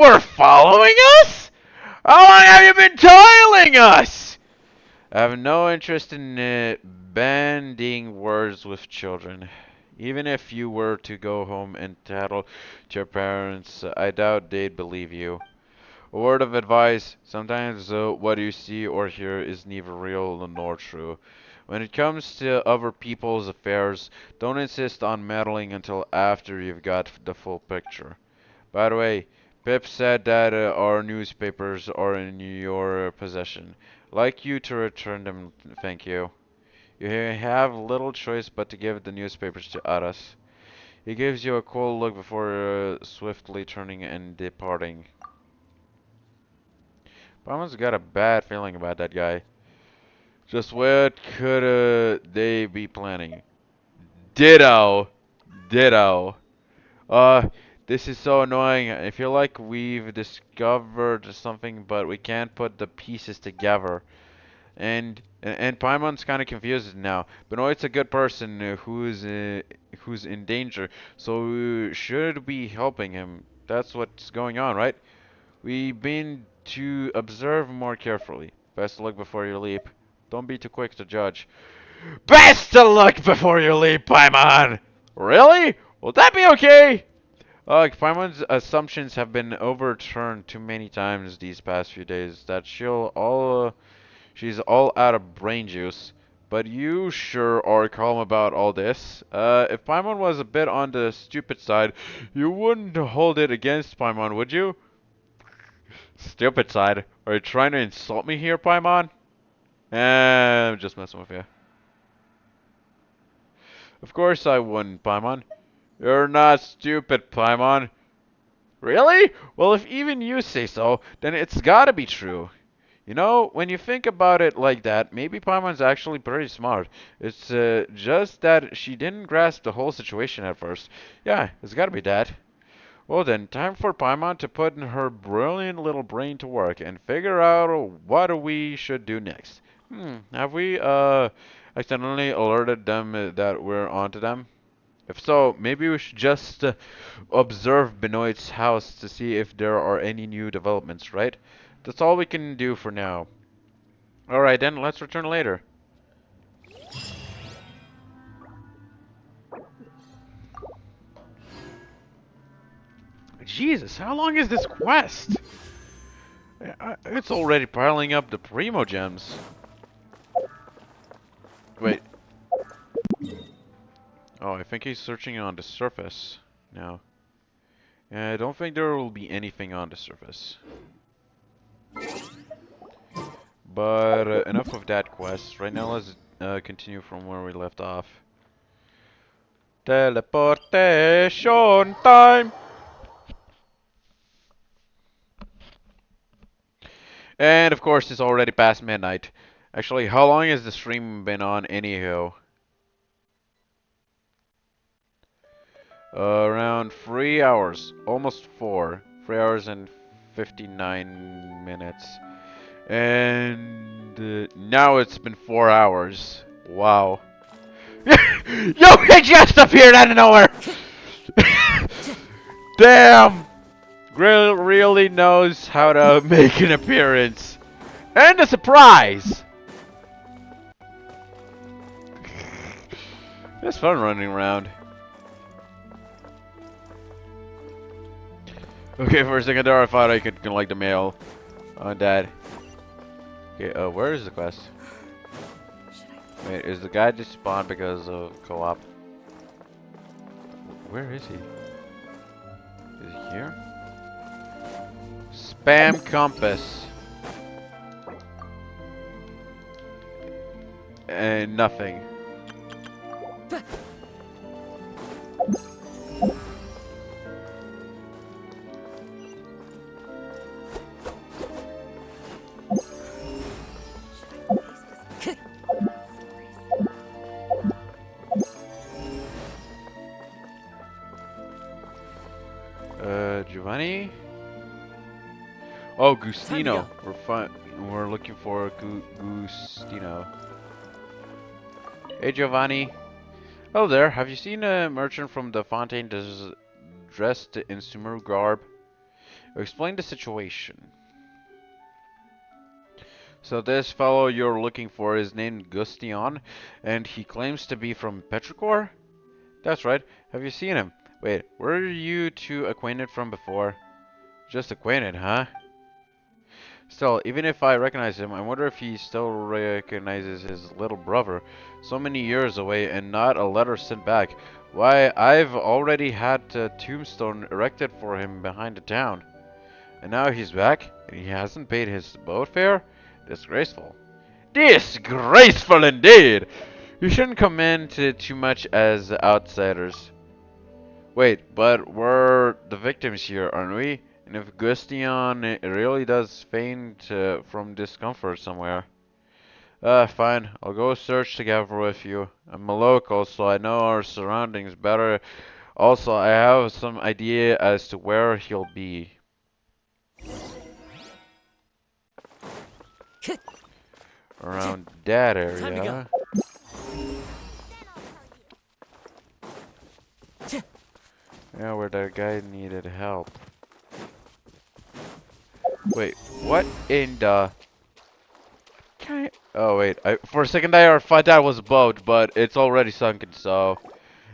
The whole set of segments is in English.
Were following us? How long have you been toiling us? I have no interest in bandying words with children. Even if you were to go home and tattle to your parents, I doubt they'd believe you. A word of advice, sometimes what you see or hear is neither real nor true. When it comes to other people's affairs, don't insist on meddling until after you've got the full picture. By the way, Pip said that our newspapers are in your possession. Like you to return them, thank you. You have little choice but to give the newspapers to Aras. He gives you a cold look before swiftly turning and departing. Paman's got a bad feeling about that guy. Just what could they be planning? Ditto! Ditto. Uh, this is so annoying. I feel like we've discovered something, but we can't put the pieces together. And Paimon's kind of confused now. Benoit's a good person who's in danger, so we should be helping him. That's what's going on, right? We've been to observe more carefully. Best of luck before you leap. Don't be too quick to judge. Best of luck before you leap, Paimon! Really? Will that be okay? Paimon's assumptions have been overturned too many times these past few days that she's all out of brain juice. But you sure are calm about all this. If Paimon was a bit on the stupid side, you wouldn't hold it against Paimon, would you? Stupid side. Are you trying to insult me here, Paimon? I'm just messing with you. Of course I wouldn't, Paimon. You're not stupid, Paimon. Really? Well, if even you say so, then it's gotta be true. You know, when you think about it like that, maybe Paimon's actually pretty smart. It's just that she didn't grasp the whole situation at first. Yeah, it's gotta be that. Well then, time for Paimon to put in her brilliant little brain to work and figure out what we should do next. Have we accidentally alerted them that we're onto them? If so, maybe we should just observe Benoit's house to see if there are any new developments, right? That's all we can do for now. Alright then, let's return later. Jesus, how long is this quest? It's already piling up the Primo gems. Wait. Oh, I think he's searching on the surface now. I don't think there will be anything on the surface. But enough of that quest. Right now, let's continue from where we left off. Teleportation time! And of course, it's already past midnight. Actually, how long has the stream been on anyhow? Around 3 hours. Almost 4. 3 hours and 59 minutes. And now it's been 4 hours. Wow. Yo, it just appeared out of nowhere! Damn! Grill really knows how to make an appearance. And a surprise! It's fun running around. Okay, for a second there I thought I could collect the mail on Dad. Okay, where is the quest? Wait, is the guy just spawned because of co-op? Where is he? Is he here? Spam compass. And nothing. Giovanni? Oh, Gustino. We're looking for Gustino. Hey, Giovanni. Oh there. Have you seen a merchant from the Fontaine dressed in Sumeru garb? Explain the situation. So this fellow you're looking for is named Gustion, and he claims to be from Petrichor? That's right. Have you seen him? Wait, were you two acquainted from before? Just acquainted, huh? Still, even if I recognize him, I wonder if he still recognizes his little brother. So many years away and not a letter sent back. Why, I've already had a tombstone erected for him behind the town. And now he's back, and he hasn't paid his boat fare? Disgraceful. Disgraceful indeed! You shouldn't come into too much as outsiders. Wait, but we're the victims here, aren't we? And if Gustion really does faint from discomfort somewhere. Fine. I'll go search together with you. I'm a local, so I know our surroundings better. Also, I have some idea as to where he'll be. Around that area. Yeah, where that guy needed help. Wait, what in the... Oh wait, for a second I thought that was a boat, but it's already sunken, so...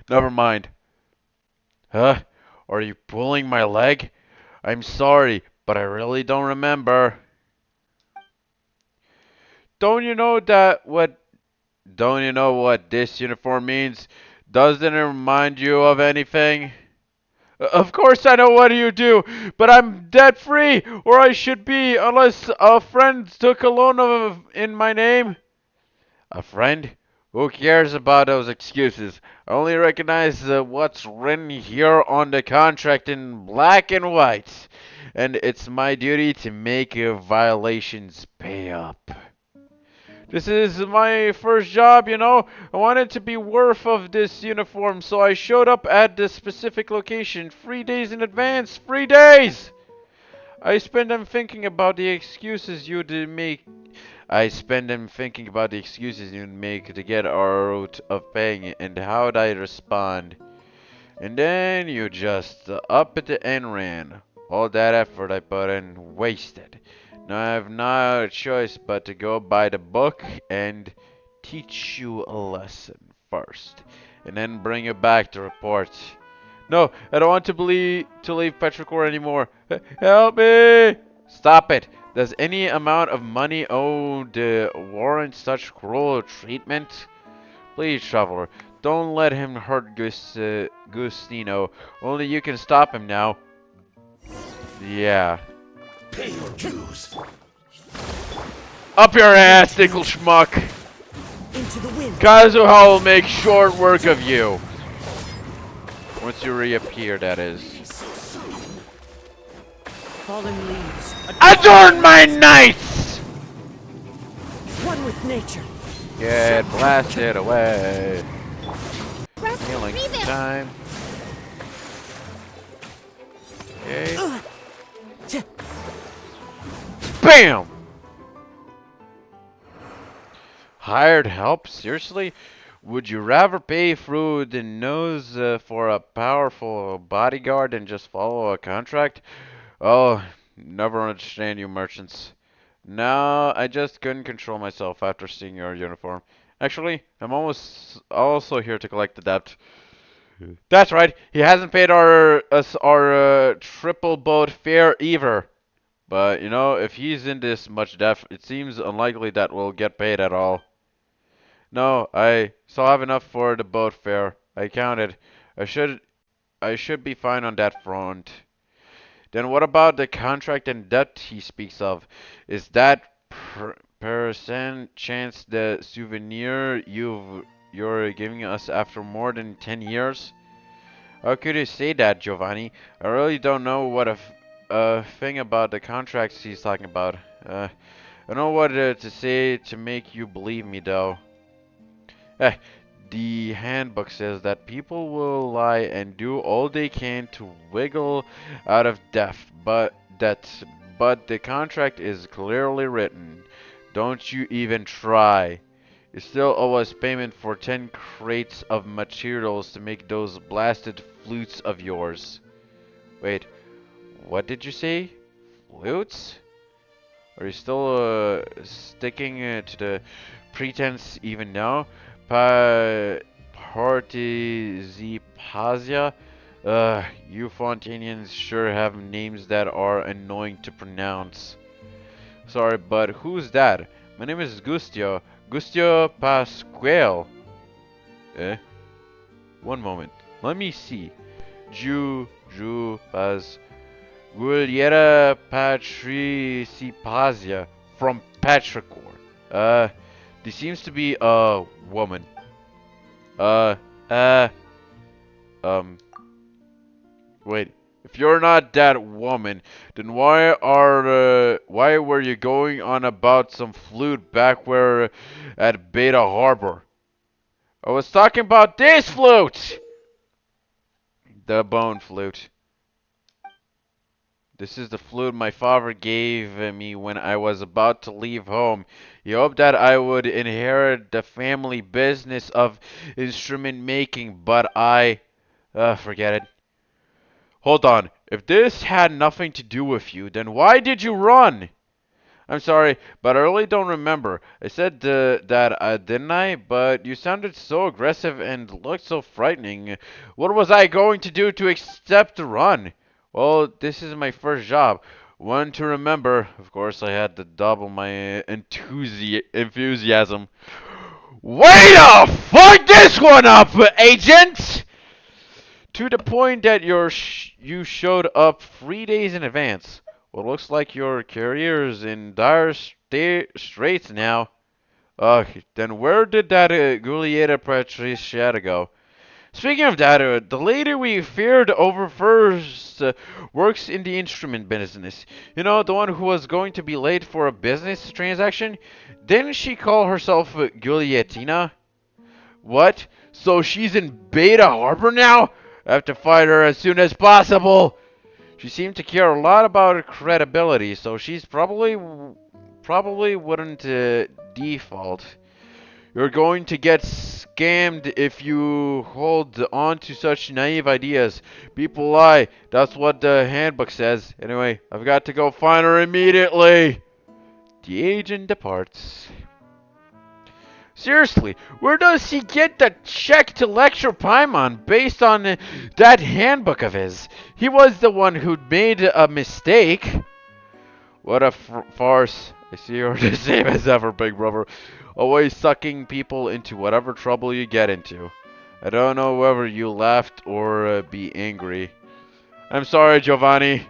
Never mind. Huh? Are you pulling my leg? I'm sorry, but I really don't remember. Don't you know that what... Don't you know what this uniform means? Doesn't it remind you of anything? Of course I know what you do, but I'm debt free, or I should be, unless a friend took a loan in my name. A friend? Who cares about those excuses? I only recognize what's written here on the contract in black and white, and it's my duty to make violations pay up. This is my first job, you know. I wanted to be worth of this uniform, so I showed up at this specific location 3 days in advance. 3 days! I spend them thinking about the excuses you'd make. I spend them thinking about the excuses you'd make to get out of paying it, and how'd I respond? And then you just up it and ran. All that effort I put in wasted. Now I have no choice but to go by the book and teach you a lesson first, and then bring you back to report. No, I don't want to leave Petrichor anymore. Help me! Stop it! Does any amount of money owed warrant such cruel treatment? Please, traveler, don't let him hurt Gustino. Only you can stop him now. Yeah. Pay your dues. Up your ass, nickel schmuck! Into the wind. Kazuha will make short work of you. Once you reappear, that is. Fallen leaves. Adorn my nights! One with nature. Get blasted away. Rest, Healing rebuild. time. Okay. BAM! Hired help? Seriously? Would you rather pay through the nose for a powerful bodyguard than just follow a contract? Oh, never understand you merchants. No, I just couldn't control myself after seeing your uniform. Actually, I'm almost also here to collect the debt. That's right. He hasn't paid our triple boat fare either. But you know, if he's in this much debt, it seems unlikely that we'll get paid at all. No, I still have enough for the boat fare. I counted. I should I should be fine on that front. Then what about the contract and debt he speaks of? Is that percent chance the souvenir you're giving us after more than 10 years? How could you say that, Giovanni? I really don't know what a thing about the contracts he's talking about. I don't know what to say to make you believe me, though. Eh, the handbook says that people will lie and do all they can to wiggle out of debt, but the contract is clearly written. Don't you even try. You still owe us payment for 10 crates of materials to make those blasted flutes of yours. Wait, What did you say? Flutes? Are you still sticking to the pretense even now? Partizipazia? You Fontanians sure have names that are annoying to pronounce. Sorry, but who's that? My name is Gustio. Gustio Pasquale. Eh? One moment. Let me see. Pas. Guliera Patricipazia from Petrichor. Uh, this seems to be a woman. Uh, uh, um, wait. If you're not that woman, then why were you going on about some flute back where at Beta Harbor? I was talking about this flute! The bone flute. This is the flute my father gave me when I was about to leave home. He hoped that I would inherit the family business of instrument making, but forget it. Hold on. If this had nothing to do with you, then why did you run? I'm sorry, but I really don't remember. I said that, didn't I? But you sounded so aggressive and looked so frightening. What was I going to do to accept the run? Well, this is my first job. One to remember. Of course, I had to double my enthusiasm. Way to fuck this one up, agent! To the point that you showed up 3 days in advance. Well, looks like your career's in dire straits now. Then where did that Giulietta Patriciata go? Speaking of that, the lady we feared over first works in the instrument business. You know, the one who was going to be late for a business transaction? Didn't she call herself Giuliettina? What? So she's in Beta Harbor now? I have to find her as soon as possible. She seemed to care a lot about her credibility, so she's probably wouldn't default. You're going to get scammed if you hold on to such naive ideas. People lie. That's what the handbook says. Anyway, I've got to go find her immediately. The agent departs. Seriously, where does he get the check to lecture Paimon based on that handbook of his? He was the one who'd made a mistake. What a farce. I see you're the same as ever, big brother. Always sucking people into whatever trouble you get into. I don't know whether you laughed or be angry. I'm sorry, Giovanni.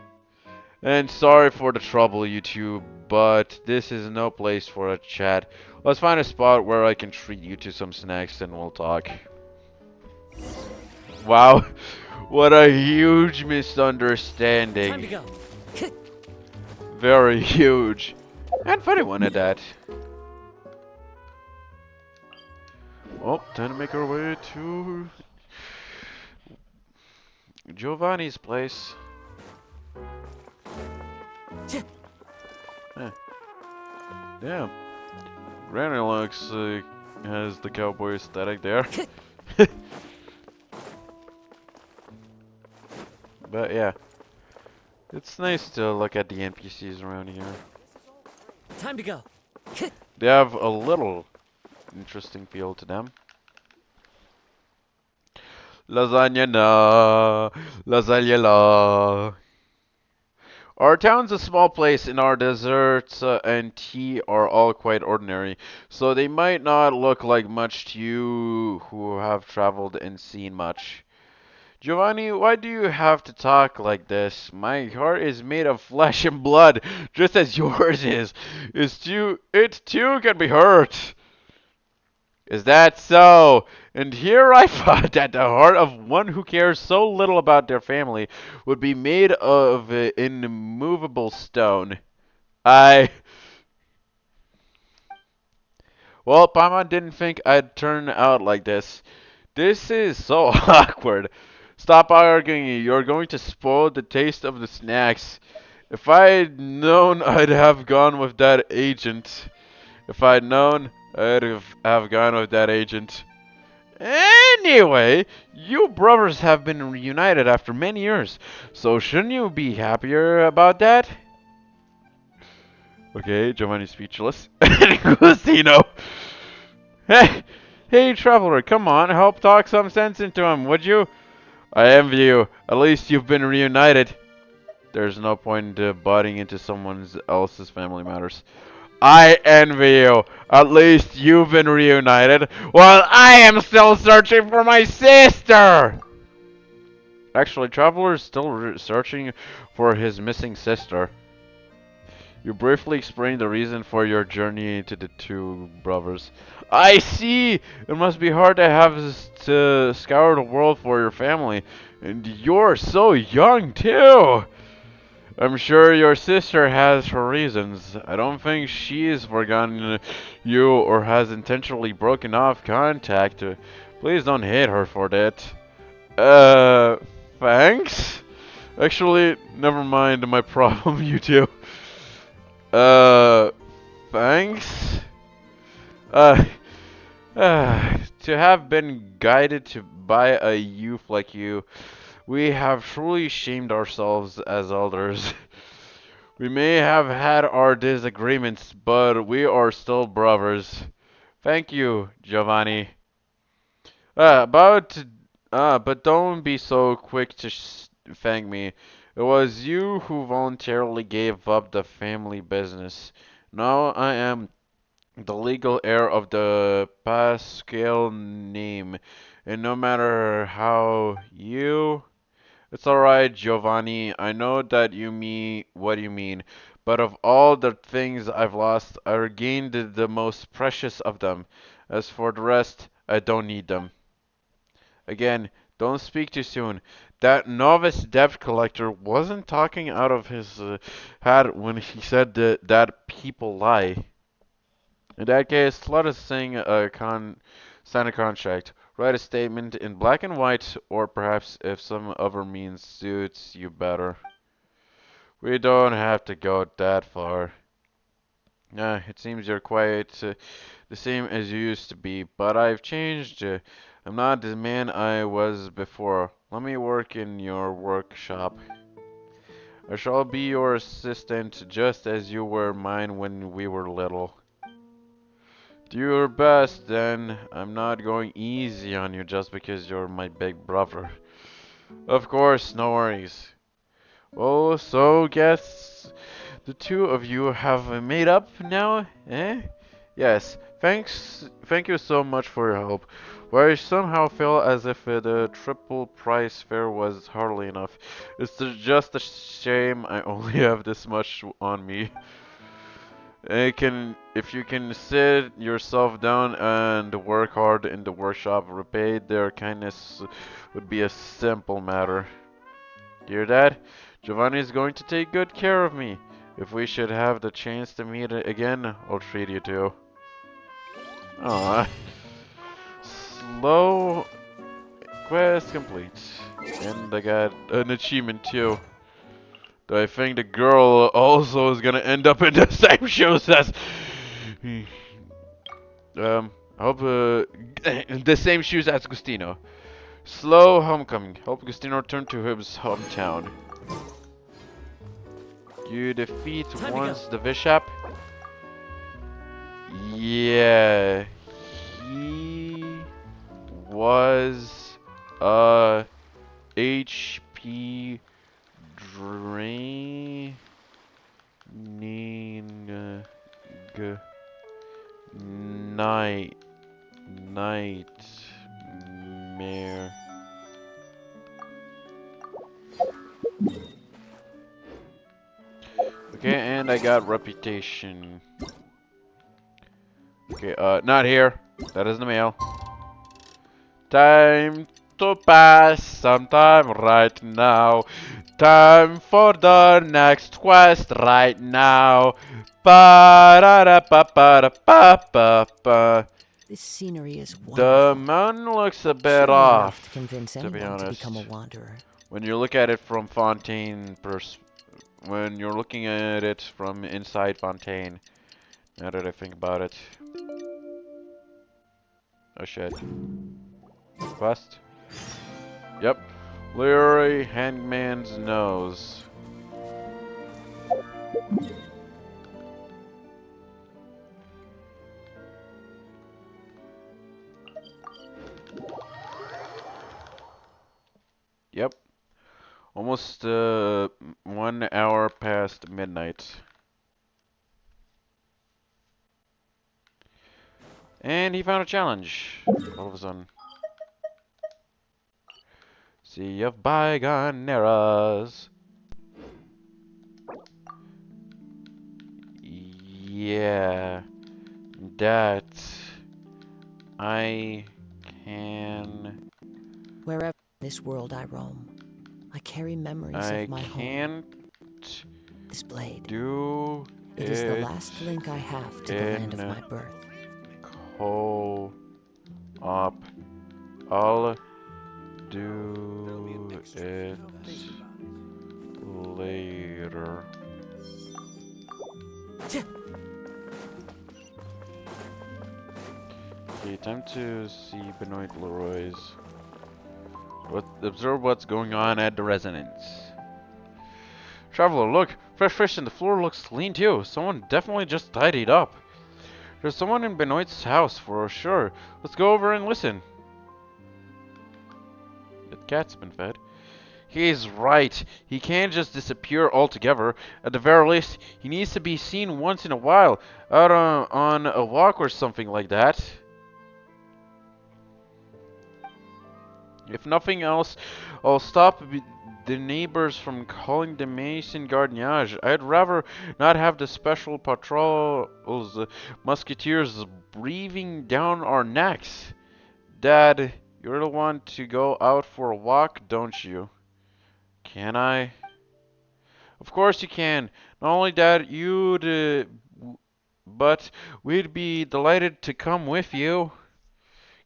And sorry for the trouble, you two, but this is no place for a chat. Let's find a spot where I can treat you to some snacks and we'll talk. Wow, what a huge Time to misunderstanding. go. Very huge. And funny one at that. Well, time to make our way to Giovanni's place. Eh, damn. Granny looks has the cowboy aesthetic there. But yeah, it's nice to look at the NPCs around here. Time to go. They have a little interesting feel to them. Lasagna na, lasagna la. Our town's a small place and our desserts and tea are all quite ordinary, so they might not look like much to you who have traveled and seen much. Giovanni, why do you have to talk like this? My heart is made of flesh and blood, just as yours is. It too can be hurt. Is that so? And here I thought that the heart of one who cares so little about their family would be made of immovable stone. I... Well, Paimon didn't think I'd turn out like this. This is so awkward. Stop arguing. You're going to spoil the taste of the snacks. If I'd known, I'd have gone with that agent. If I'd known, have gone with that agent. And Anyway, you brothers have been reunited after many years, so shouldn't you be happier about that? Okay, Giovanni's speechless. Agustino! Hey, hey, traveler, come on, help talk some sense into him, would you? I envy you. At least you've been reunited. There's no point in butting into someone else's family matters. I envy you. At least you've been reunited, while I am still searching for my sister! Actually, Traveler is still searching for his missing sister. You briefly explained the reason for your journey to the two brothers. I see! It must be hard to have to scour the world for your family. And you're so young, too! I'm sure your sister has her reasons. I don't think she's forgotten you or has intentionally broken off contact. Please don't hate her for that. Uh, thanks? Actually, never mind my problem, you two. Uh, thanks? Uh, to have been guided to by a youth like you, we have truly shamed ourselves as elders. We may have had our disagreements, but we are still brothers. Thank you, Giovanni. About, but don't be so quick to thank me. It was you who voluntarily gave up the family business. Now I am the legal heir of the Pascal name, and no matter how you... It's alright, Giovanni. I know that you mean what you mean, but of all the things I've lost, I regained the most precious of them. As for the rest, I don't need them. Again, don't speak too soon. That novice debt collector wasn't talking out of his hat when he said that people lie. In that case, let us sign a contract. Write a statement in black and white, or perhaps if some other means suits you better. We don't have to go that far. It seems you're quite the same as you used to be, but I've changed. I'm not the man I was before. Let me work in your workshop. I shall be your assistant just as you were mine when we were little. Do your best, then. I'm not going easy on you just because you're my big brother. Of course, no worries. Well, so guess the two of you have made up now, eh? Yes. Thank you so much for your help. But I somehow feel as if the triple price fare was hardly enough. It's just a shame I only have this much on me. If you can sit yourself down and work hard in the workshop, repay their kindness would be a simple matter. Hear that? Giovanni is going to take good care of me. If we should have the chance to meet again, I'll treat you to. Aww. Slow quest complete. And I got an achievement too. Do I think the girl also is gonna end up in the same shoes as... I hope, the same shoes as Agustino. Slow homecoming. Help Agustino return to his hometown. You defeat once the bishop. Yeah. He was a HP draining nightmare. Okay, and I got reputation. Okay, not here. That is the mail. Time to pass sometime right now. Time for the next quest right now. Ba da da ba ba da ba ba ba. This scenery is The wonderful. mountain looks a bit Surely enough to off, convince to be anyone to honest. become a wanderer. When you look at it from when you're looking at it from inside Fontaine. Now that I think about it. Oh shit. Quest. Yep. Leroy Hangman's Nose. Yep. Almost 1 hour past midnight. And he found a challenge. All of a sudden. Sea of bygone eras. Yeah. That I can. Wherever in this world I roam, I carry memories I of my home. can't This blade. do It is the it last link I have to the land of my birth. co-op. I'll do it later. Okay, time to see Benoit Leroy's. Observe what's going on at the residence. Traveler, look! Fresh fish and the floor looks clean too. Someone definitely just tidied up. There's someone in Benoit's house for sure. Let's go over and listen. The cat's been fed. He's right. He can't just disappear altogether. At the very least, he needs to be seen once in a while, out on a walk or something like that. If nothing else, I'll stop the neighbors from calling the mason gardiennage. I'd rather not have the special patrols, musketeers breathing down our necks. Dad, you're the one to go out for a walk, don't you? Can I? Of course you can. Not only that, but we'd be delighted to come with you.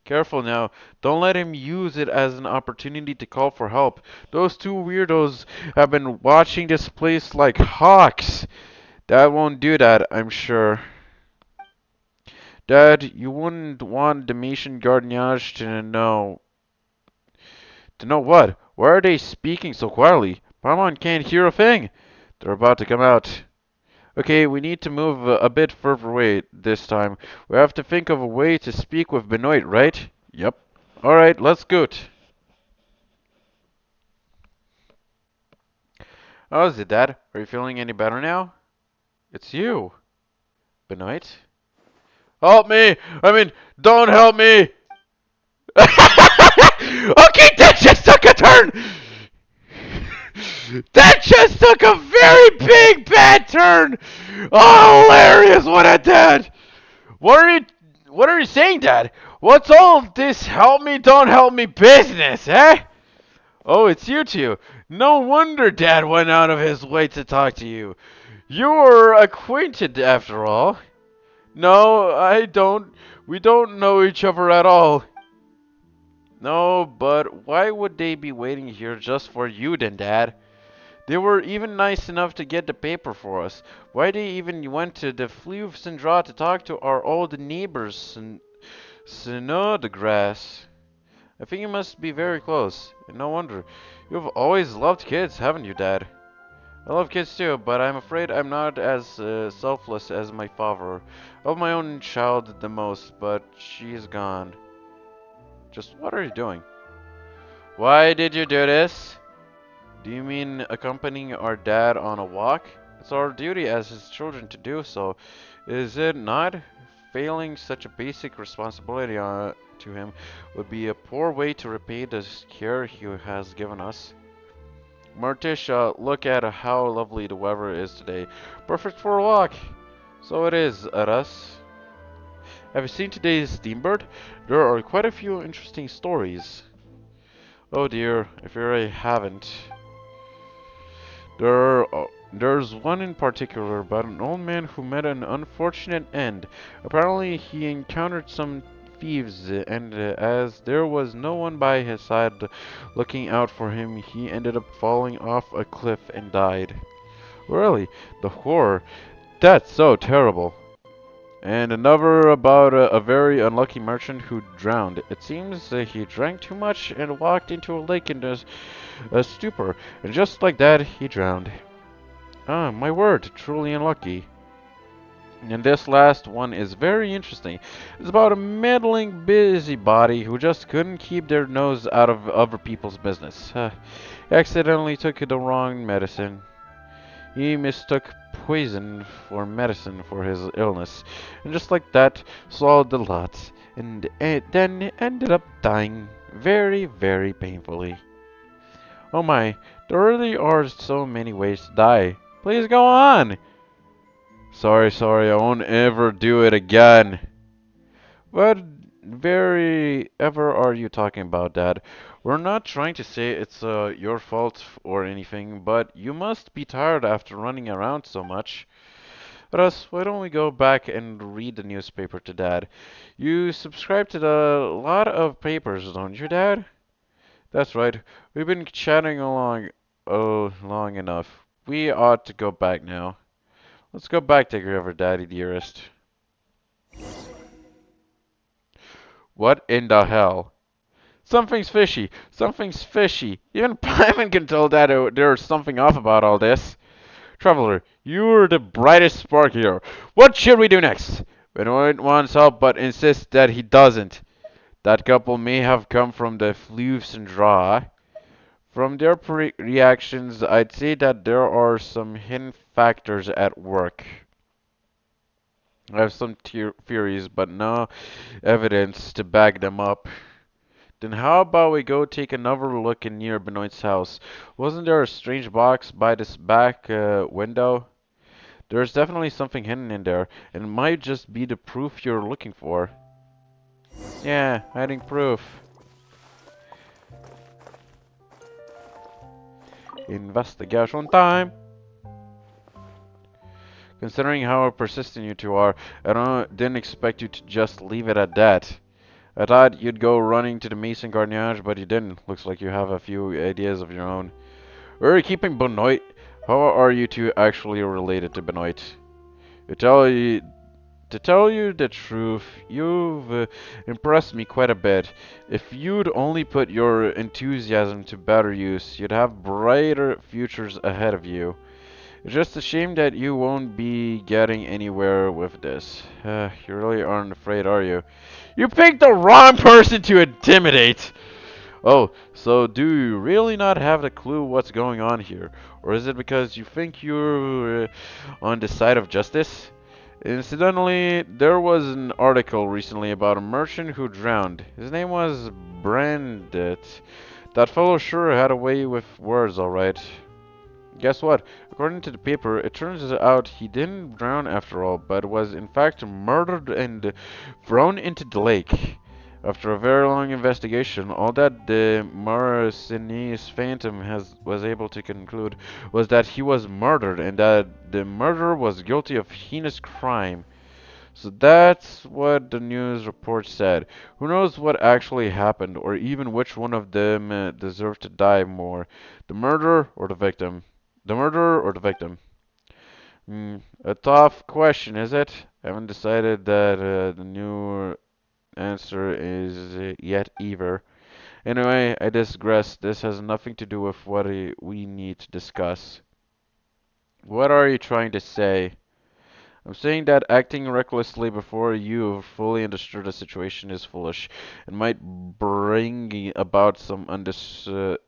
Careful now. Don't let him use it as an opportunity to call for help. Those two weirdos have been watching this place like hawks. Dad won't do that, I'm sure. Dad, you wouldn't want the Mason Gardiennage to know. To know what? Why are they speaking so quietly? Paimon can't hear a thing. They're about to come out. Okay, we need to move a bit further away this time. We have to think of a way to speak with Benoit, right? Yep. Alright, let's scoot. Oh, is it Dad? Are you feeling any better now? It's you. Benoit? Help me! I mean, don't help me! Okay, that just took a turn! That just took a very big bad turn! Oh, hilarious! What a dad! What are you saying, Dad? What's all this help me, don't help me business, eh? Oh, it's you two. No wonder Dad went out of his way to talk to you. You're acquainted after all. No, I don't. We don't know each other at all. No, but why would they be waiting here just for you then, Dad? They were even nice enough to get the paper for us. Why they even went to the Fleuve Sandra to talk to our old neighbors, Snodgrass. I think you must be very close. And no wonder. You've always loved kids, haven't you, Dad? I love kids too, but I'm afraid I'm not as selfless as my father. I love my own child the most, but she's gone. Just what are you doing? Why did you do this? Do you mean accompanying our dad on a walk? It's our duty as his children to do so, is it not? Failing such a basic responsibility to him would be a poor way to repay the care he has given us. Morticia, look at how lovely the weather is today. Perfect for a walk. So it is, Aras. Have you seen today's Steambird? There are quite a few interesting stories. Oh dear, if you already haven't. There's one in particular about an old man who met an unfortunate end. Apparently, he encountered some thieves, and as there was no one by his side looking out for him, he ended up falling off a cliff and died. Really, the horror. That's so terrible. And another about a very unlucky merchant who drowned. It seems he drank too much and walked into a lake in a stupor, and just like that, he drowned. Ah, my word, truly unlucky. And this last one is very interesting. It's about a meddling busybody who just couldn't keep their nose out of other people's business. He accidentally took the wrong medicine. He mistook poison for medicine for his illness, and just like that, swallowed the lot, and then ended up dying very, very painfully. Oh my, there really are so many ways to die. Please go on! Sorry, I won't ever do it again. What very ever are you talking about, Dad? We're not trying to say it's your fault or anything, but you must be tired after running around so much. Russ, why don't we go back and read the newspaper to Dad? You subscribe to a lot of papers, don't you, Dad? That's right. We've been chatting along, oh, long enough. We ought to go back now. Let's go back to River, Daddy dearest. What in the hell? Something's fishy. Something's fishy. Even Paimon can tell that there's something off about all this. Traveler, you're the brightest spark here. What should we do next? Benoit wants help but insists that he doesn't. That couple may have come from the floofs and draw. From their reactions, I'd say that there are some hidden factors at work. I have some theories, but no evidence to back them up. Then how about we go take another look in near Benoit's house? Wasn't there a strange box by this back window? There's definitely something hidden in there, and it might just be the proof you're looking for. Yeah, hiding proof. Investigation time! Considering how persistent you two are, didn't expect you to just leave it at that. I thought you'd go running to the Mason Garniage, but you didn't. Looks like you have a few ideas of your own. Where are you keeping Benoit? How are you two actually related to Benoit? To tell you the truth, you've impressed me quite a bit. If you'd only put your enthusiasm to better use, you'd have brighter futures ahead of you. It's just a shame that you won't be getting anywhere with this. You really aren't afraid, are you? You picked the wrong person to intimidate! Oh, so do you really not have a clue what's going on here? Or is it because you think you're on the side of justice? Incidentally, there was an article recently about a merchant who drowned. His name was Brandit. That fellow sure had a way with words, alright. Guess what? According to the paper, it turns out he didn't drown after all, but was in fact murdered and thrown into the lake. After a very long investigation, all that the Marcinese Phantom was able to conclude was that he was murdered and that the murderer was guilty of heinous crime. So that's what the news report said. Who knows what actually happened, or even which one of them deserved to die more, the murderer or the victim? The murderer or the victim? A tough question, is it? I haven't decided that the new answer is yet either. Anyway, I digress. This has nothing to do with what we need to discuss. What are you trying to say? I'm saying that acting recklessly before you've fully understood the situation is foolish and might bring about some undesirable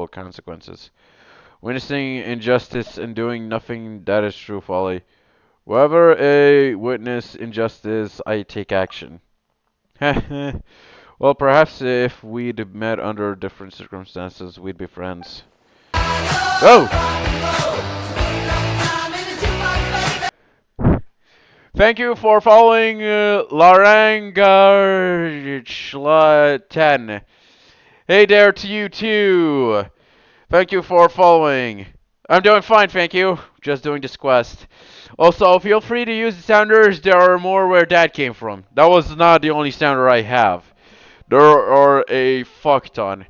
consequences. Witnessing injustice and doing nothing, that is true folly. Wherever a witness injustice, I take action. Well, perhaps if we'd met under different circumstances, we'd be friends. Oh! Thank you for following Larangar 10. Hey there to you too. Thank you for following. I'm doing fine, thank you. Just doing this quest. Also, feel free to use the sounders. There are more where that came from. That was not the only sounder I have. There are a fuck ton.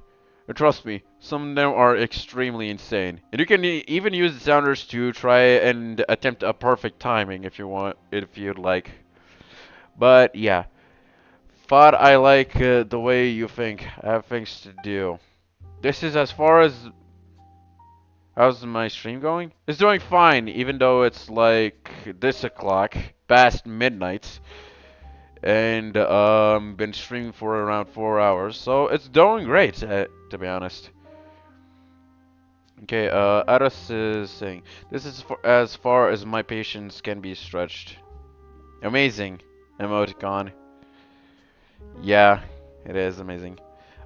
And trust me, Some of them are extremely insane. And you can even use the sounders to try and attempt a perfect timing if you want, if you'd like. But yeah, thought I like the way you think. I have things to do. This is as far as how's my stream going? It's doing fine, even though it's like this o'clock, past midnight, and been streaming for around 4 hours, so it's doing great, to be honest. Okay, Aras is saying, this is for as far as my patience can be stretched. Amazing, emoticon. Yeah, it is amazing.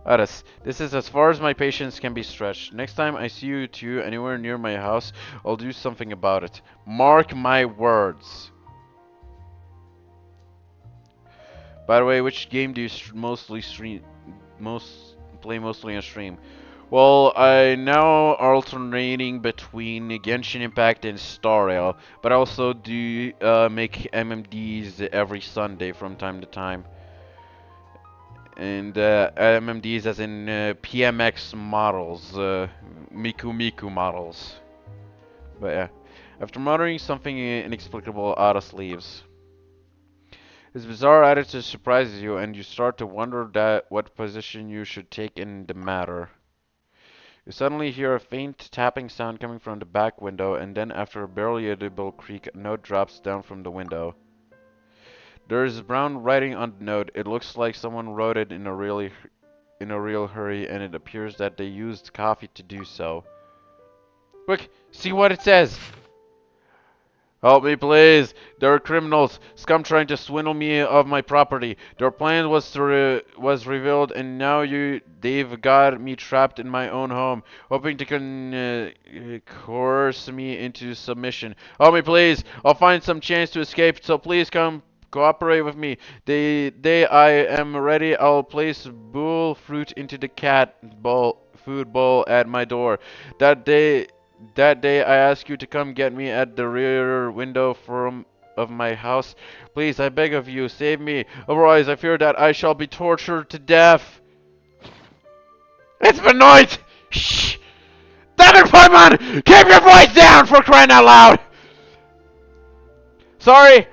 Aras, this is as far as my patience can be stretched. Next time I see you two anywhere near my house, I'll do something about it. Mark my words. By the way, which game do you play mostly on stream? Well, I now alternating between Genshin Impact and Star Rail, but I also do make MMDs every Sunday from time to time. And MMDs as in PMX models, Miku Miku models. But yeah, after muttering something inexplicable, Aras leaves. His bizarre attitude surprises you, and you start to wonder that what position you should take in the matter. You suddenly hear a faint tapping sound coming from the back window, and then after a barely audible creak, a note drops down from the window. There is brown writing on the note. It looks like someone wrote it in a real hurry, and it appears that they used coffee to do so. Quick, see what it says! Help me, please. There are criminals, scum trying to swindle me of my property. Their plan was revealed, and now they've got me trapped in my own home, hoping to coerce me into submission. Help me, please. I'll find some chance to escape, so please come cooperate with me. They I am ready. I'll place bull fruit into the food bowl at my door. That day. That day I ask you to come get me at the rear window of my house. Please, I beg of you, save me. Otherwise, I fear that I shall be tortured to death. It's Benoit! Shh! Damn it, Pokemon! Keep your voice down for crying out loud! Sorry,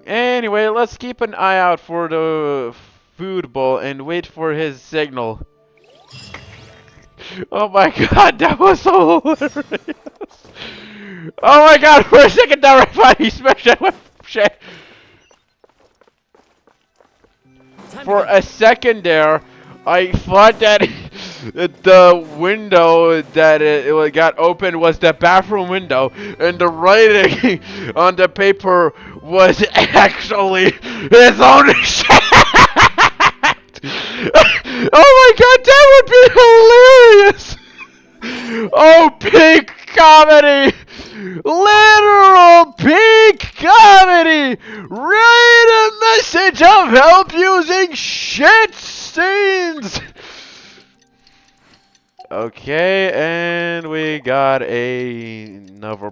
anyway, let's keep an eye out for the food bowl and wait for his signal. Oh my god, that was so hilarious! Oh my god, for a second there I thought he smashed that with shit! For a second there, I thought that the window that it got opened was the bathroom window, and the writing on the paper was actually his own shit! Oh my god, that would be hilarious! Oh, peak comedy! Literal peak comedy! Read a message of help using shit scenes! Okay, and we got another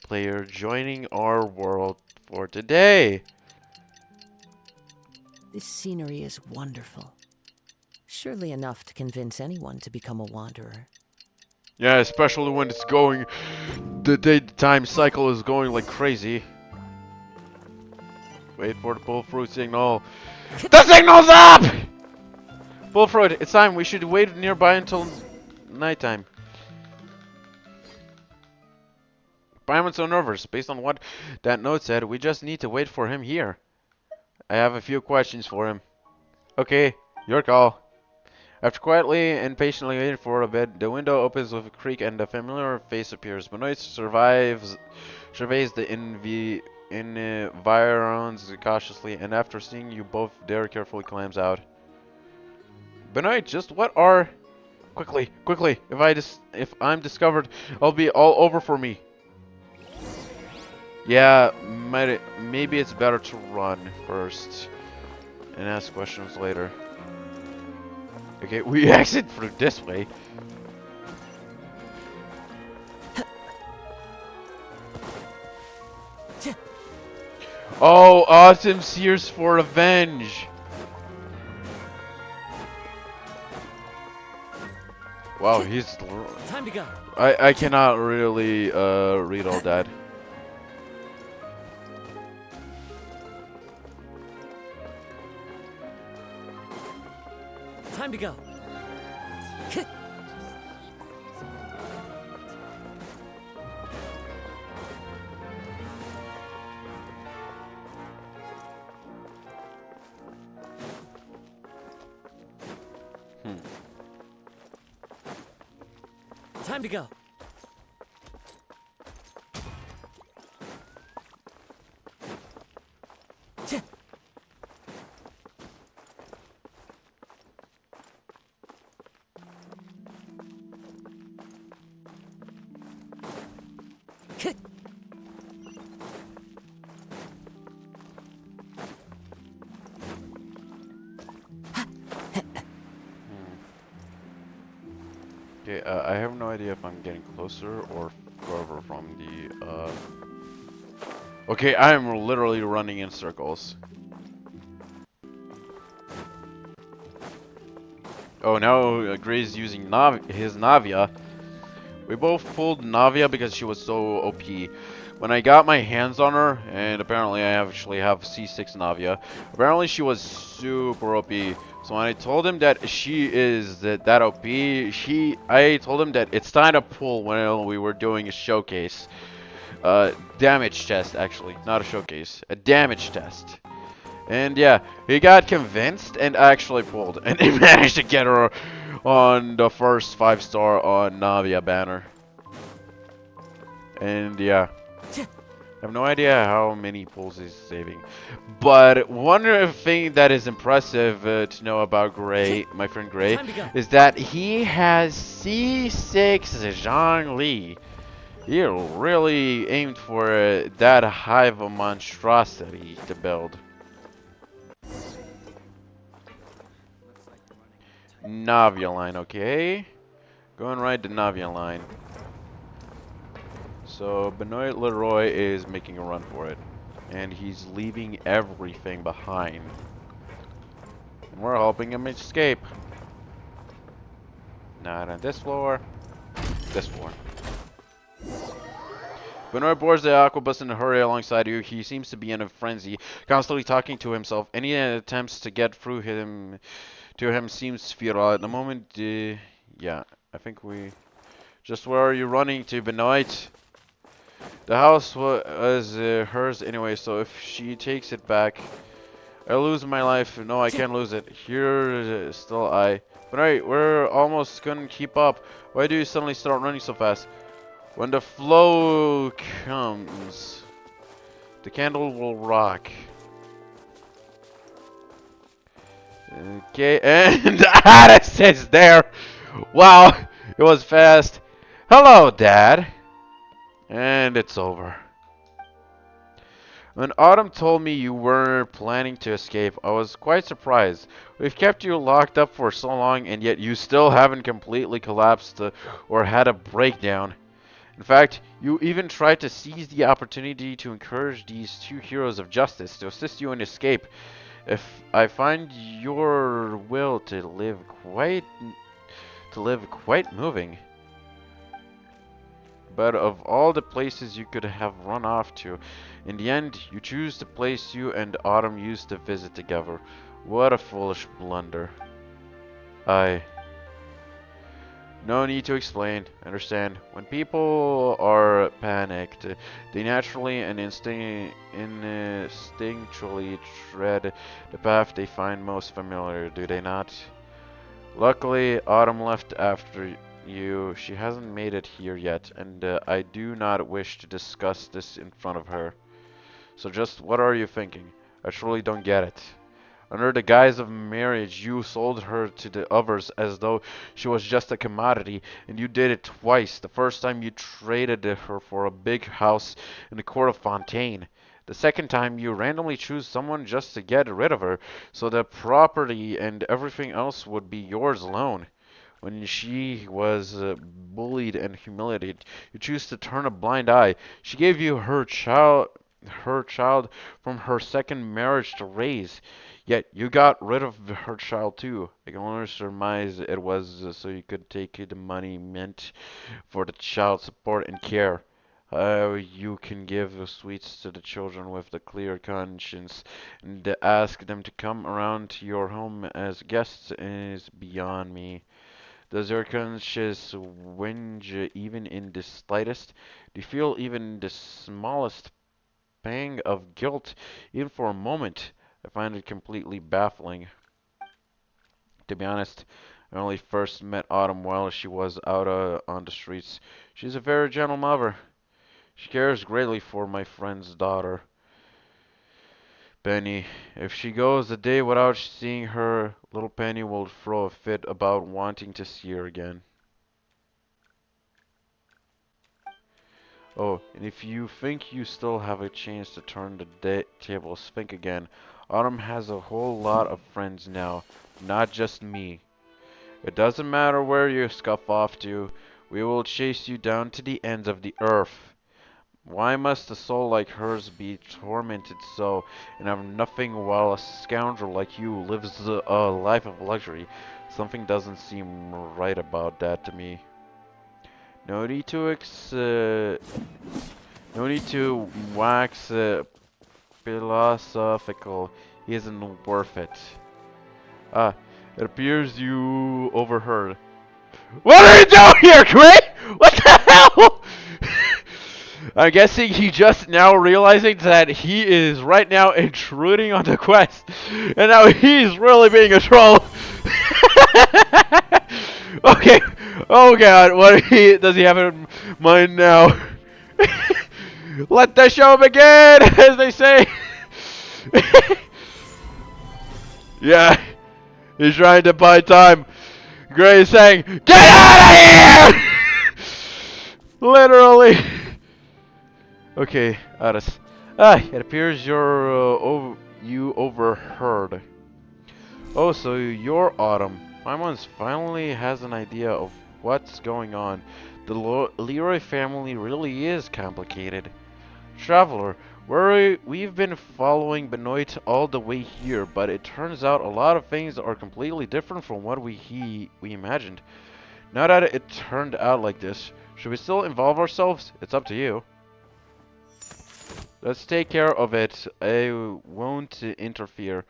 player joining our world for today. This scenery is wonderful. Surely enough to convince anyone to become a wanderer. Yeah, especially when it's going, the daytime cycle is going like crazy. Wait for the pull fruit signal. The signal's up! Pull fruit, it's time. We should wait nearby until nighttime. Why am I so nervous? Based on what that note said, we just need to wait for him here. I have a few questions for him. Okay, your call. After quietly and patiently waiting for a bit, the window opens with a creak and a familiar face appears. Benoit surveys the environs cautiously, and after seeing you both there, carefully climbs out. Benoit, just what are... Quickly, quickly! If I'm discovered, I'll be all over for me. Yeah, maybe it's better to run first and ask questions later. Okay, we exit through this way. Oh, awesome Sears for revenge. Wow, Time to go. I cannot really read all that. Time to go. Hmm. Time to go. Okay, I have no idea if I'm getting closer or further from the. Okay, I am literally running in circles. Oh, now Gray's using his Navia. We both pulled Navia because she was so OP. When I got my hands on her, and apparently I actually have C6 Navia, apparently she was super OP. So when I told him that she is that OP, I told him that it's time to pull when we were doing a showcase. Damage test actually, not a showcase, a damage test. And yeah, he got convinced and actually pulled, and they managed to get her on the first 5-star on Navia banner. And yeah, I have no idea how many pulls he's saving. But one thing that is impressive to know about Gray, my friend Gray, Time to go. is that he has C6 Zhongli. He really aimed for that high of a monstrosity to build. Navia line, okay. Going right to Navia line. So Benoit Leroy is making a run for it. And he's leaving everything behind. And we're helping him escape. Not on this floor. This floor. Benoit boards the aquabus in a hurry alongside you. He seems to be in a frenzy, constantly talking to himself. Any attempts to get through to him seems futile. At the moment, yeah, I think we... Just where are you running to, Benoit? The house was hers anyway, so if she takes it back, I lose my life. No, I can't lose it. Here, still I. Benoit, we're almost couldn't keep up. Why do you suddenly start running so fast? When the flow comes, the candle will rock. Okay, and Addis is there. Wow, it was fast. Hello, Dad. And it's over. When Autumn told me you were planning to escape, I was quite surprised. We've kept you locked up for so long, and yet you still haven't completely collapsed or had a breakdown. In fact, you even tried to seize the opportunity to encourage these two heroes of justice to assist you in escape. If I find your will to live quite moving. But of all the places you could have run off to, in the end, you choose the place you and Autumn used to visit together. What a foolish blunder. I... No need to explain. Understand. When people are panicked, they naturally and instinctually tread the path they find most familiar, do they not? Luckily, Autumn left after you. She hasn't made it here yet, and I do not wish to discuss this in front of her. So just what are you thinking? I truly don't get it. Under the guise of marriage, you sold her to the others as though she was just a commodity, and you did it twice. The first time you traded her for a big house in the court of Fontaine. The second time you randomly choose someone just to get rid of her, so the property and everything else would be yours alone. When she was bullied and humiliated, you choose to turn a blind eye. She gave you her child from her second marriage to raise. Yet you got rid of her child too. I can only surmise it was so you could take the money meant for the child support and care. You can give the sweets to the children with a clear conscience, and ask them to come around to your home as guests is beyond me. Does your conscience whinge even in the slightest? Do you feel even the smallest pang of guilt, even for a moment? I find it completely baffling. To be honest, I only first met Autumn while she was out on the streets. She's a very gentle mother. She cares greatly for my friend's daughter, Penny. If she goes a day without seeing her, little Penny will throw a fit about wanting to see her again. Oh, and if you think you still have a chance to turn the tables, think again. Autumn has a whole lot of friends now, not just me. It doesn't matter where you scuff off to, we will chase you down to the ends of the earth. Why must a soul like hers be tormented so and have nothing while a scoundrel like you lives a life of luxury? Something doesn't seem right about that to me. No need to no need to wax philosophical. He isn't worth it. Ah, it appears you overheard. What are you doing here, Gray? What the hell? I'm guessing he just now realizing that he is right now intruding on the quest, and now he's really being a troll. Okay. Oh God, does he have in mind now? Let the show begin, as they say. Yeah, he's trying to buy time. Gray is saying, "Get out of here!" Literally. Okay, Aris. Ah, it appears you overheard. Oh, so you're Autumn. Paimon finally has an idea of what's going on. The Leroy family really is complicated. Traveler, we've been following Benoit all the way here, but it turns out a lot of things are completely different from what we imagined. Now that it turned out like this, should we still involve ourselves? It's up to you. Let's take care of it. I won't interfere.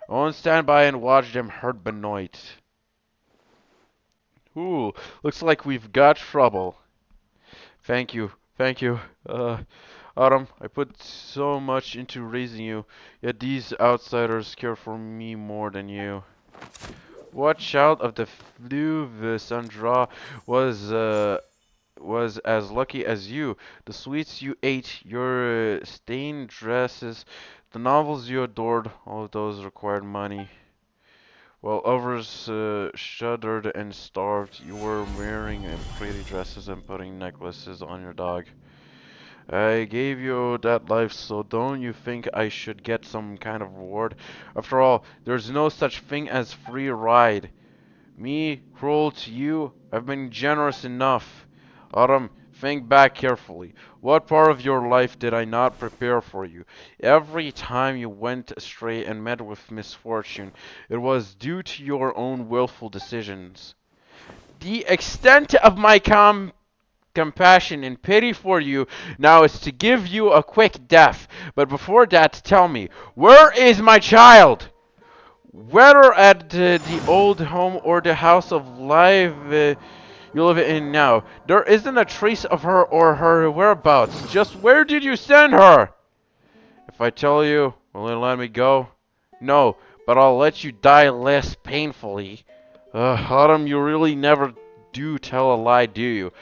I won't stand by and watch them hurt Benoit. Ooh, looks like we've got trouble. Thank you, thank you. Autumn, I put so much into raising you, yet these outsiders care for me more than you. What child of the Fleuve Sandra was as lucky as you? The sweets you ate, your stained dresses, the novels you adored, all of those required money. While others shuddered and starved, you were wearing pretty dresses and putting necklaces on your dog. I gave you that life, so don't you think I should get some kind of reward? After all, there's no such thing as free ride. Me, cruel to you, I've been generous enough. Autumn, think back carefully. What part of your life did I not prepare for you? Every time you went astray and met with misfortune, it was due to your own willful decisions. The extent of my compassion and pity for you now is to give you a quick death. But before that, tell me, where is my child? Whether at the old home or the house of life you live in now, there isn't a trace of her or her whereabouts. Just where did you send her? If I tell you, will you let me go? No, but I'll let you die less painfully. Autumn, you really never do tell a lie, do you?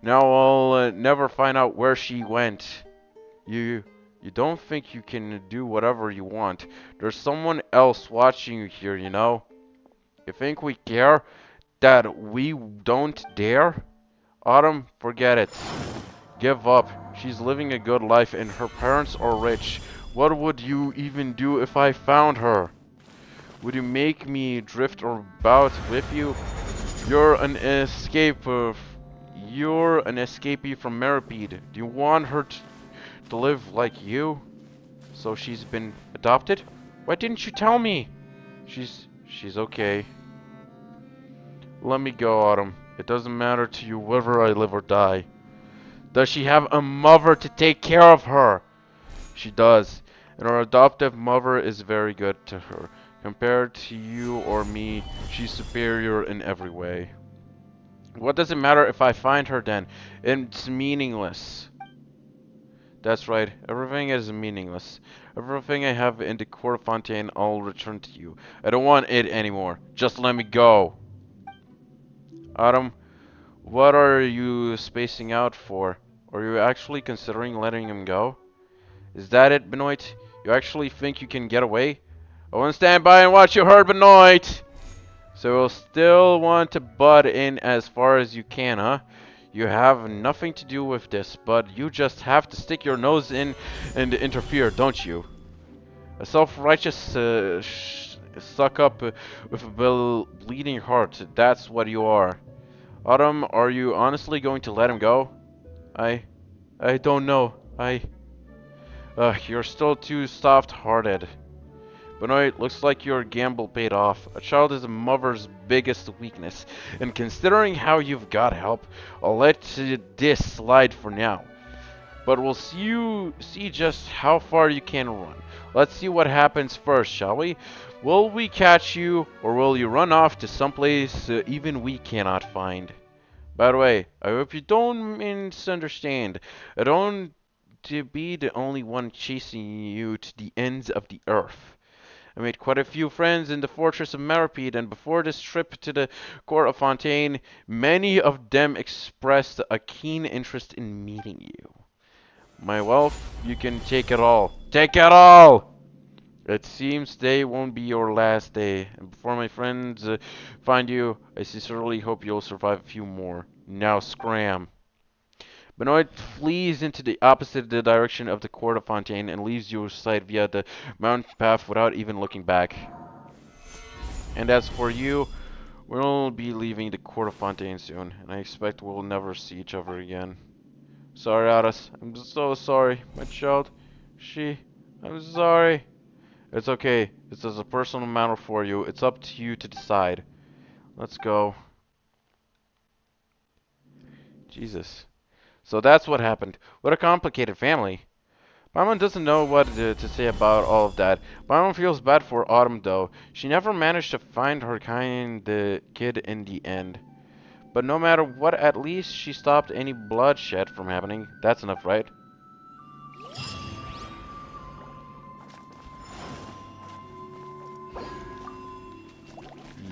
Now I'll never find out where she went. You you don't think you can do whatever you want. There's someone else watching you here, you know? You think we care that we don't dare? Autumn, forget it. Give up. She's living a good life and her parents are rich. What would you even do if I found her? Would you make me drift about with you? You're an you're an escapee from Meripede. Do you want her to live like you? So she's been adopted? Why didn't you tell me? She's okay. Let me go, Autumn. It doesn't matter to you whether I live or die. Does she have a mother to take care of her? She does. And her adoptive mother is very good to her. Compared to you or me, she's superior in every way. What does it matter if I find her then? It's meaningless. That's right, everything is meaningless. Everything I have in the Court of Fontaine, I'll return to you. I don't want it anymore. Just let me go. Autumn, what are you spacing out for? Are you actually considering letting him go? Is that it, Benoit? You actually think you can get away? I won't stand by and watch you hurt Benoit! So you'll still want to butt in as far as you can, huh? You have nothing to do with this, but you just have to stick your nose in and interfere, don't you? A self-righteous suck-up with a bleeding heart, that's what you are. Autumn, are you honestly going to let him go? I... I don't know. You're still too soft-hearted. Benoit, looks like your gamble paid off. A child is a mother's biggest weakness, and considering how you've got help, I'll let this slide for now. But we'll see just how far you can run. Let's see what happens first, shall we? Will we catch you, or will you run off to someplace even we cannot find? By the way, I hope you don't misunderstand. I don't want to be the only one chasing you to the ends of the earth. I made quite a few friends in the fortress of Maripede, and before this trip to the court of Fontaine, many of them expressed a keen interest in meeting you. My wealth, you can take it all. Take it all! It seems today won't be your last day, and before my friends find you, I sincerely hope you'll survive a few more. Now scram. Benoit flees into the opposite direction of the court of Fontaine and leaves your sight via the mountain path without even looking back. And as for you, we'll be leaving the court of Fontaine soon, and I expect we'll never see each other again. Sorry, Aras. I'm so sorry, my child. I'm sorry. It's okay. This is a personal matter for you. It's up to you to decide. Let's go. Jesus. So that's what happened. What a complicated family. Mama doesn't know what to say about all of that. Mama feels bad for Autumn though. She never managed to find her kind kid in the end. But no matter what, at least she stopped any bloodshed from happening. That's enough, right?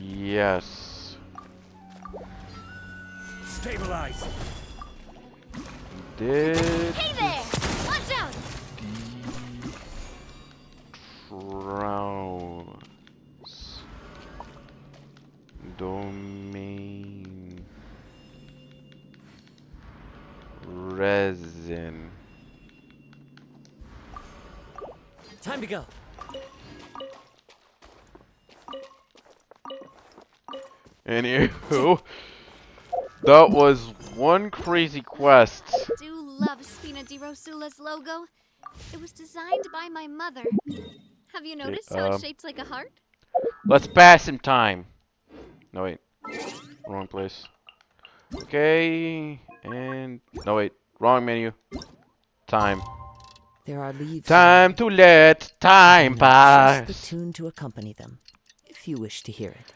Yes. Stabilize. Did Hey there! Watch out! Trouts domain resin. Time to go. Anywho, that was one crazy quest. I do love Spina di Rosula's logo. It was designed by my mother. Have you Okay, noticed how it's shaped like a heart? let's pass some time. No wait, wrong place. Okay, and no wait, wrong menu. Time. There are leaves. Time to let time Just the pass. tune to accompany them, if you wish to hear it.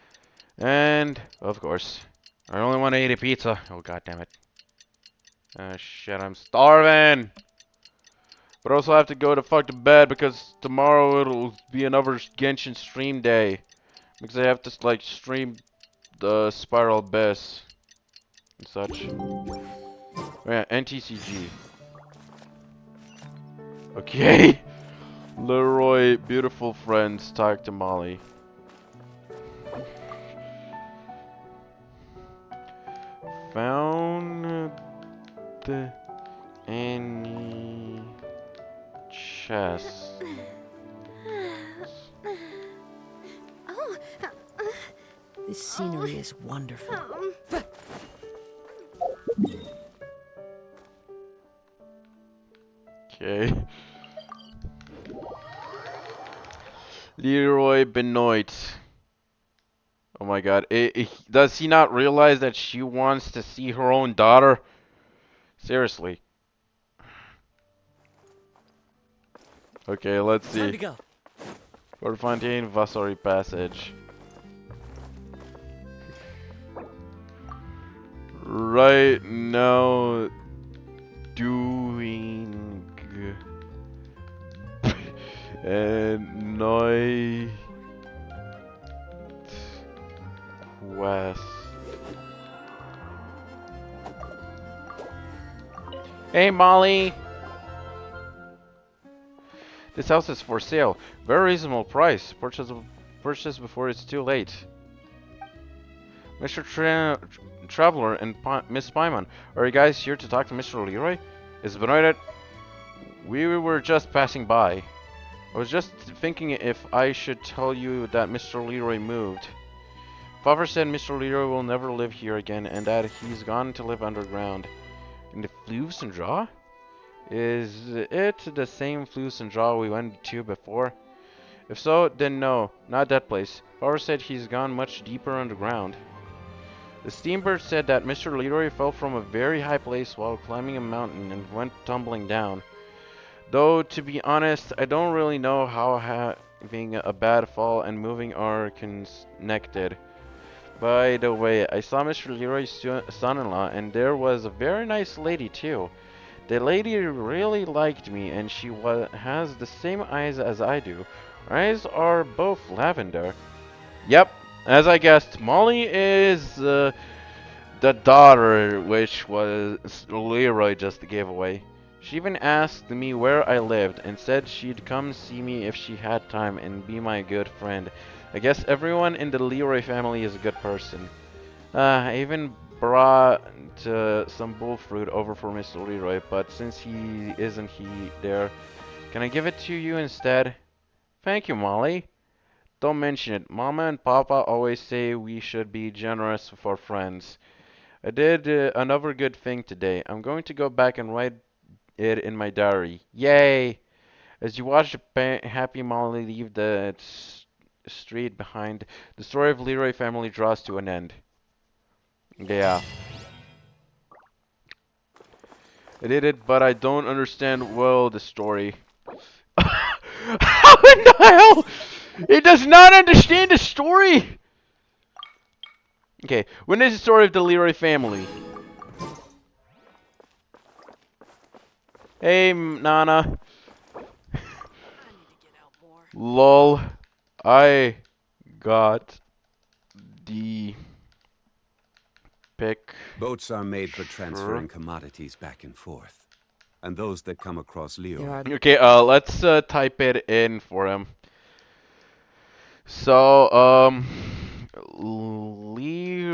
And of course, I only want to eat a pizza. Oh god damn it. Ah shit, I'm starving. But I also have to go to fuck to bed because tomorrow it'll be another Genshin stream day. Because I have to like stream the Spiral Abyss and such. Oh, yeah, NTCG. Okay. Leroy, beautiful friends, talk to Molly. Found the any chest. Oh, This scenery is wonderful. Okay. Leroy Benoit. Oh my god. Does he not realize that she wants to see her own daughter? Seriously. Okay, let's Time see. to go. Fontaine Vasari Passage. Right now, doing Noi Quest. Hey Molly! This house is for sale. Very reasonable price. Purchase before it's too late. Mr. Traveler and Miss Spyman, are you guys here to talk to Mr. Leroy? Is Benoit at? We were just passing by. I was just thinking if I should tell you that Mr. Leroy moved. Father said Mr. Leroy will never live here again and that he's gone to live underground. In the Flues and Draw? Is it the same Flues and Draw we went to before? If so, then no, not that place. Father said he's gone much deeper underground. The steambird said that Mr. Leroy fell from a very high place while climbing a mountain and went tumbling down. Though, to be honest, I don't really know how having a bad fall and moving are connected. By the way, I saw Mr. Leroy's son-in-law, and there was a very nice lady too. The lady really liked me, and she has the same eyes as I do. Her eyes are both lavender. Yep, as I guessed, Molly is the daughter, which was Leroy just gave away. She even asked me where I lived and said she'd come see me if she had time and be my good friend. I guess everyone in the Leroy family is a good person. I even brought some bull fruit over for Mr. Leroy, but since he isn't there, can I give it to you instead? Thank you, Molly. Don't mention it. Mama and Papa always say we should be generous with our friends. I did another good thing today. I'm going to go back and write it in my diary. Yay! As you watch the happy Molly leave the street behind, the story of Leroy family draws to an end. Yeah. I did it, but I don't understand well the story. How in the hell? It does not understand the story! Okay, when is the story of the Leroy family? Hey, Nana. Lol. I got the picture. Boats are made for transferring commodities back and forth. And those that come across There Leroy. are Okay, let's type it in for him. So, Leroy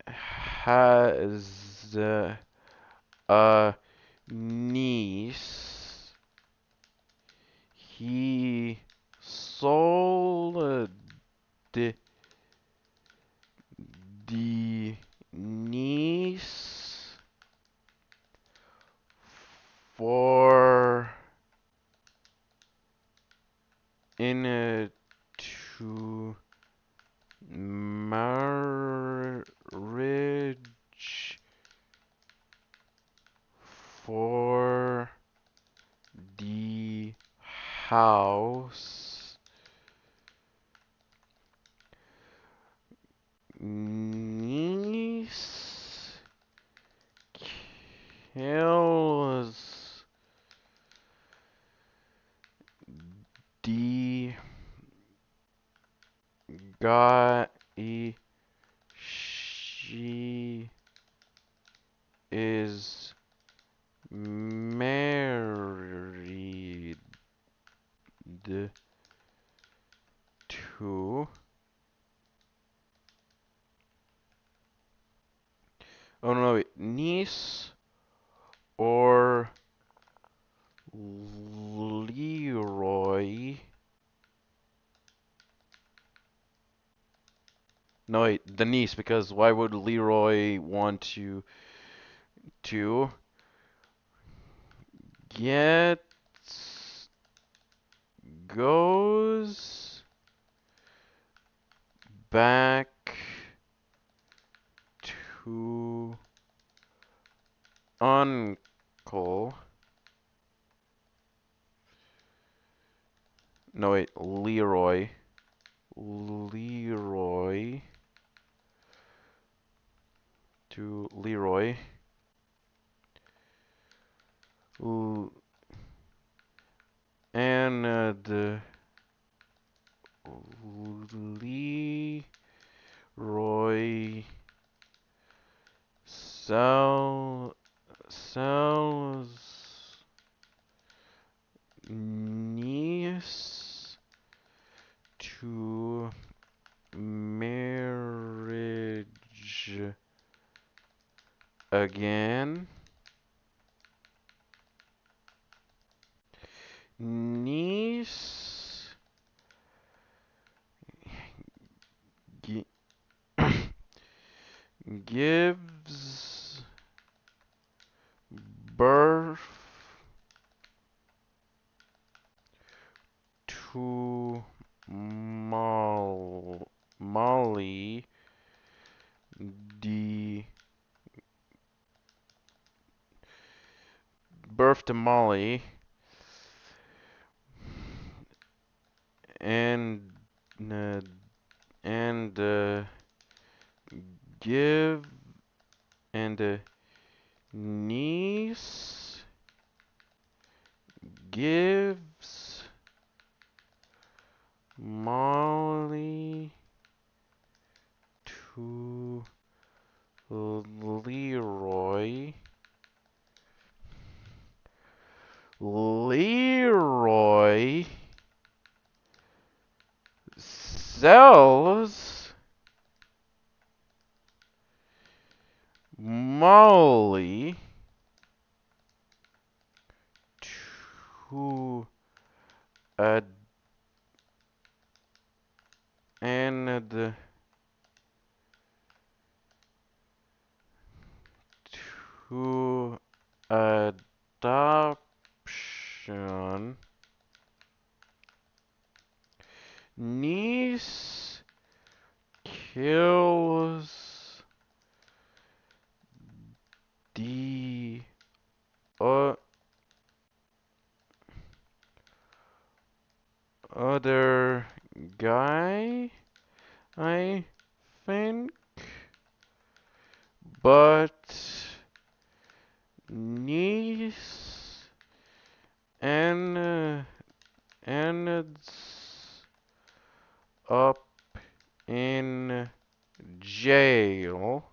has a niece. He sold the niece for into marriage for the house niece kills the guy she is married to. Oh no, wait. Niece or Leroy. No, wait, the niece, because why would Leroy want to get goes back to Uncle. No, wait, Leroy. Leroy. To Leroy. And Leroy sells niece to marriage again. Niece gi- gives birth to Molly, the birth to Molly, and uh, and give and niece gives Molly to Leroy. Leroy sells Molly to a and to adoption. Niece kills the uh, other guy, I think, but niece and ends up in jail.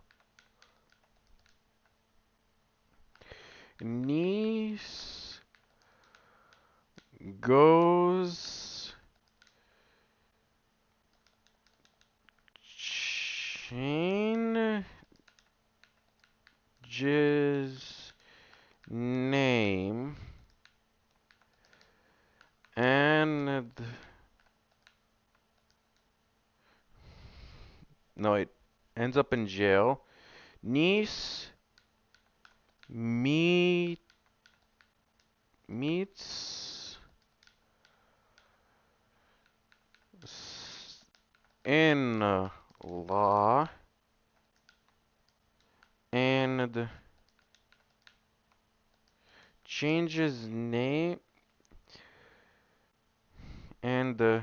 Niece goes changes name and no, it ends up in jail. Niece meets in law and changes name and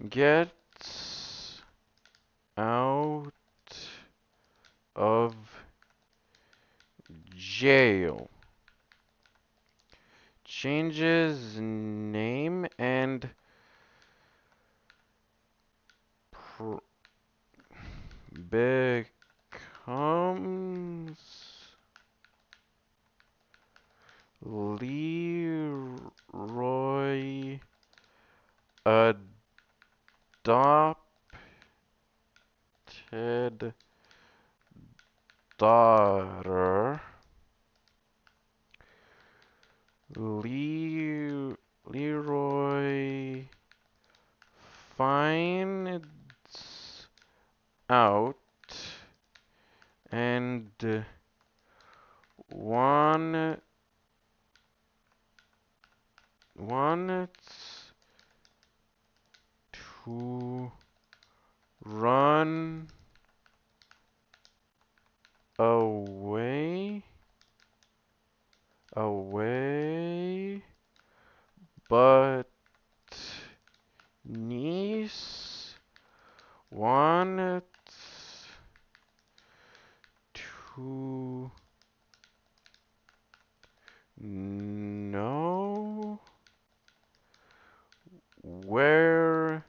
gets out of jail. Changes name and becomes Leroy adopted daughter. Leroy finds out and one wants away, but niece wanted to know where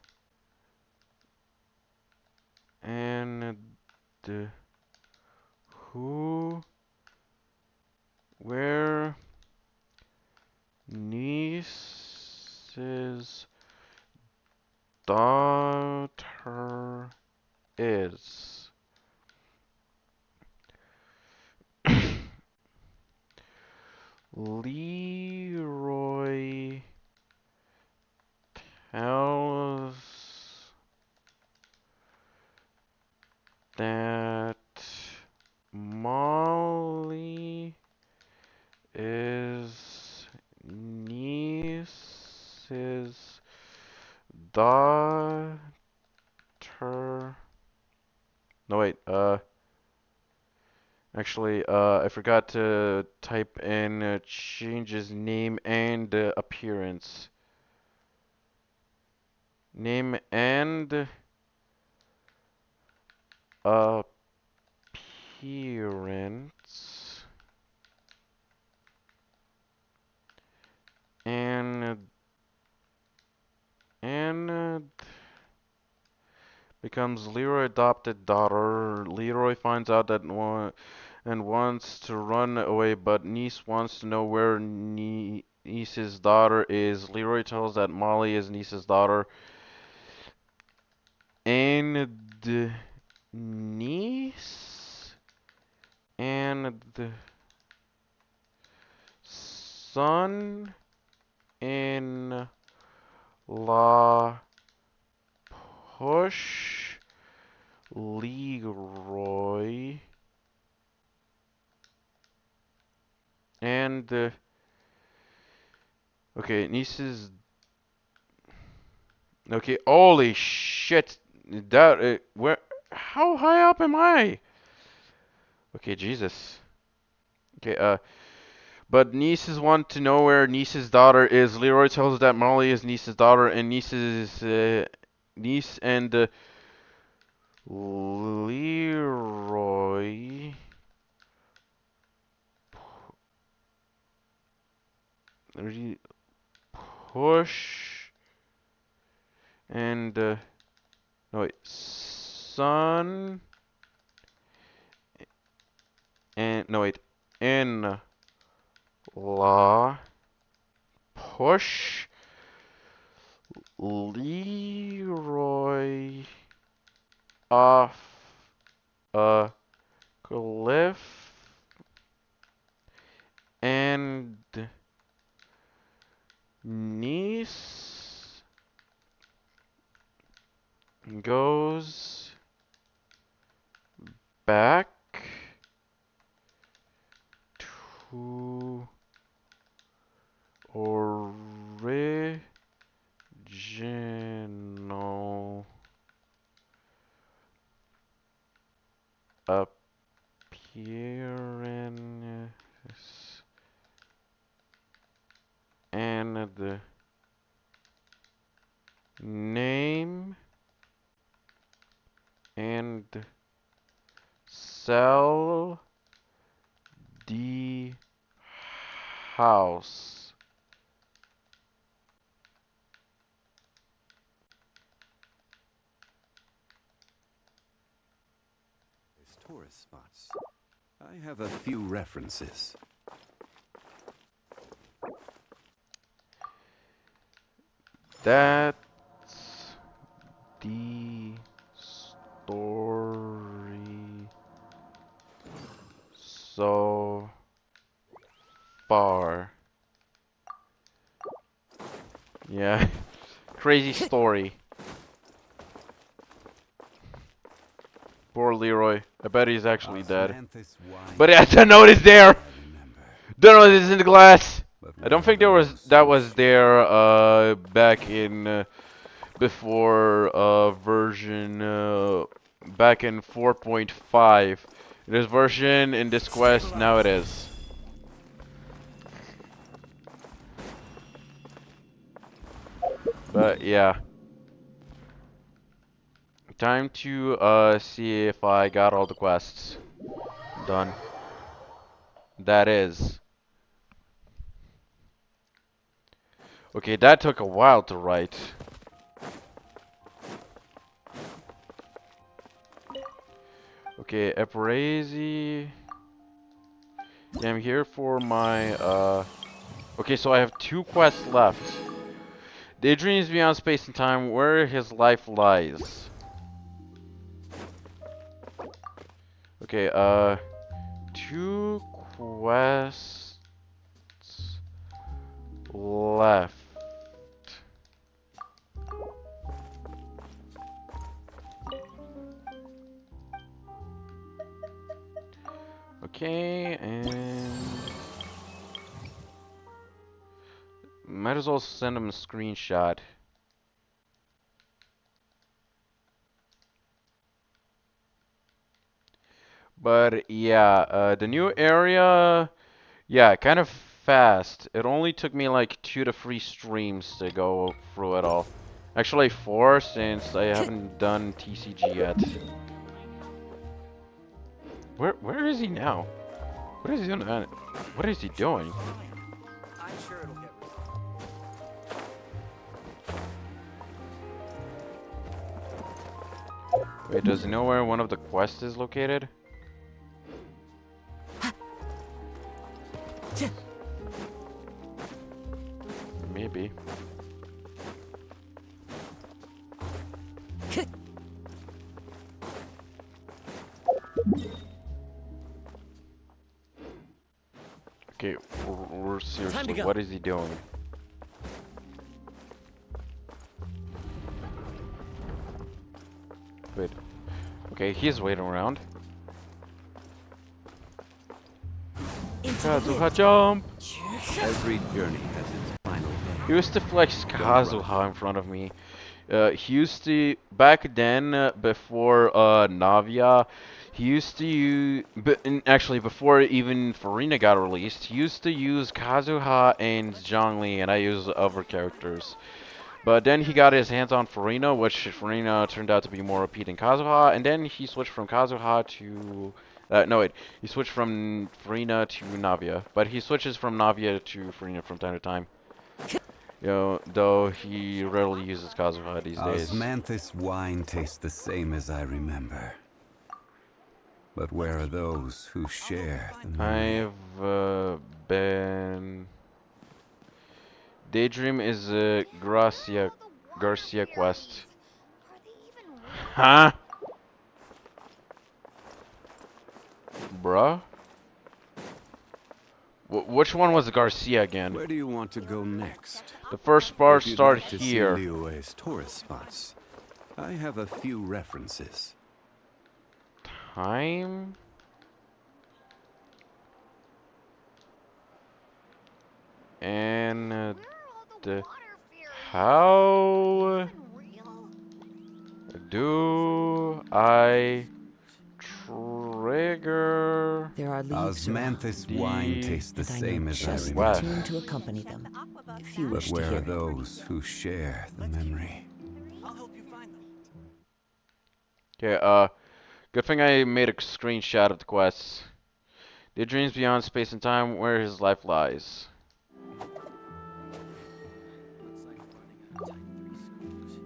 and who where niece's daughter is. Leroy tells that Molly is niece's daughter. No, wait, actually, I forgot to type in change his name and appearance. Name and appearance. And becomes Leroy adopted daughter. Leroy finds out that and wants to run away, but niece wants to know where niece's daughter is. Leroy tells that Molly is niece's daughter, and niece and son-in-law push Leroy and okay, niece's. Okay, holy shit. That where? How high up am I? Okay, Jesus. Okay, but nieces want to know where niece's daughter is. Leroy tells that Molly is niece's daughter, and niece's niece and Leroy push and no wait, son and no wait, in law push Leroy off a cliff and niece goes back to original appearance and the name and sell the house. There's tourist spots. I have a few references. That's the story so far. Yeah, crazy story. Poor Leroy. I bet he's actually dead. Osmanthus wine But yeah, the note is there. I remember. The note is in the glass. But I don't where think are those that so was sure? there back in before version back in 4.5. This version in this quest now it is. But yeah. Time to see if I got all the quests done. That is. Okay, that took a while to write. Okay, Eprazy. Yeah, I'm here for my okay, so I have 2 quests left. Daydreams beyond space and time, where his life lies. Okay, 2 quests left. Okay, and might as well send him a screenshot. But yeah, the new area, yeah, kind of fast. It only took me like 2 to 3 streams to go through it all. Actually 4 since I haven't done TCG yet. Where is he now? What is he doing? What is he doing? I'm sure it'll get resolved. Wait, does he know where one of the quests is located? Maybe. Okay, we're seriously, what is he doing? Wait. Okay, he's waiting around. Kazuha jump! Every journey has its final He day. used to flex Don't run. Kazuha in front of me. He used to, back then, before Navia, he used to use, actually before even Farina got released, he used to use Kazuha and Zhongli, and I used other characters. But then he got his hands on Farina, which Farina turned out to be more OP than Kazuha, and then he switched from Kazuha to... no wait, he switched from Farina to Navia. But he switches from Navia to Farina from time to time. You know, though he rarely uses Kazuha these days. Osmanthus wine tastes the same as I remember. But where are those who share the memory? I've been... Daydream is a Garcia quest. Are they even real? Huh? Bruh? Which one was Garcia again? Where do you want to go next? The first bars If you'd start like to here. see Liyue's tourist spots, I have a few references. Time? And Where are all the the water fairies? how Even real? do I trigger There are leaves around, Osmanthus wine the tastes the and I same know as I just the West? remember. tune to accompany them, if you But wish to where hear are it. those who share the memory? I'll help you find them. Okay, good thing I made a screenshot of the quests. Daydreams beyond space and time, where his life lies. Looks like running out of Type 3 screws.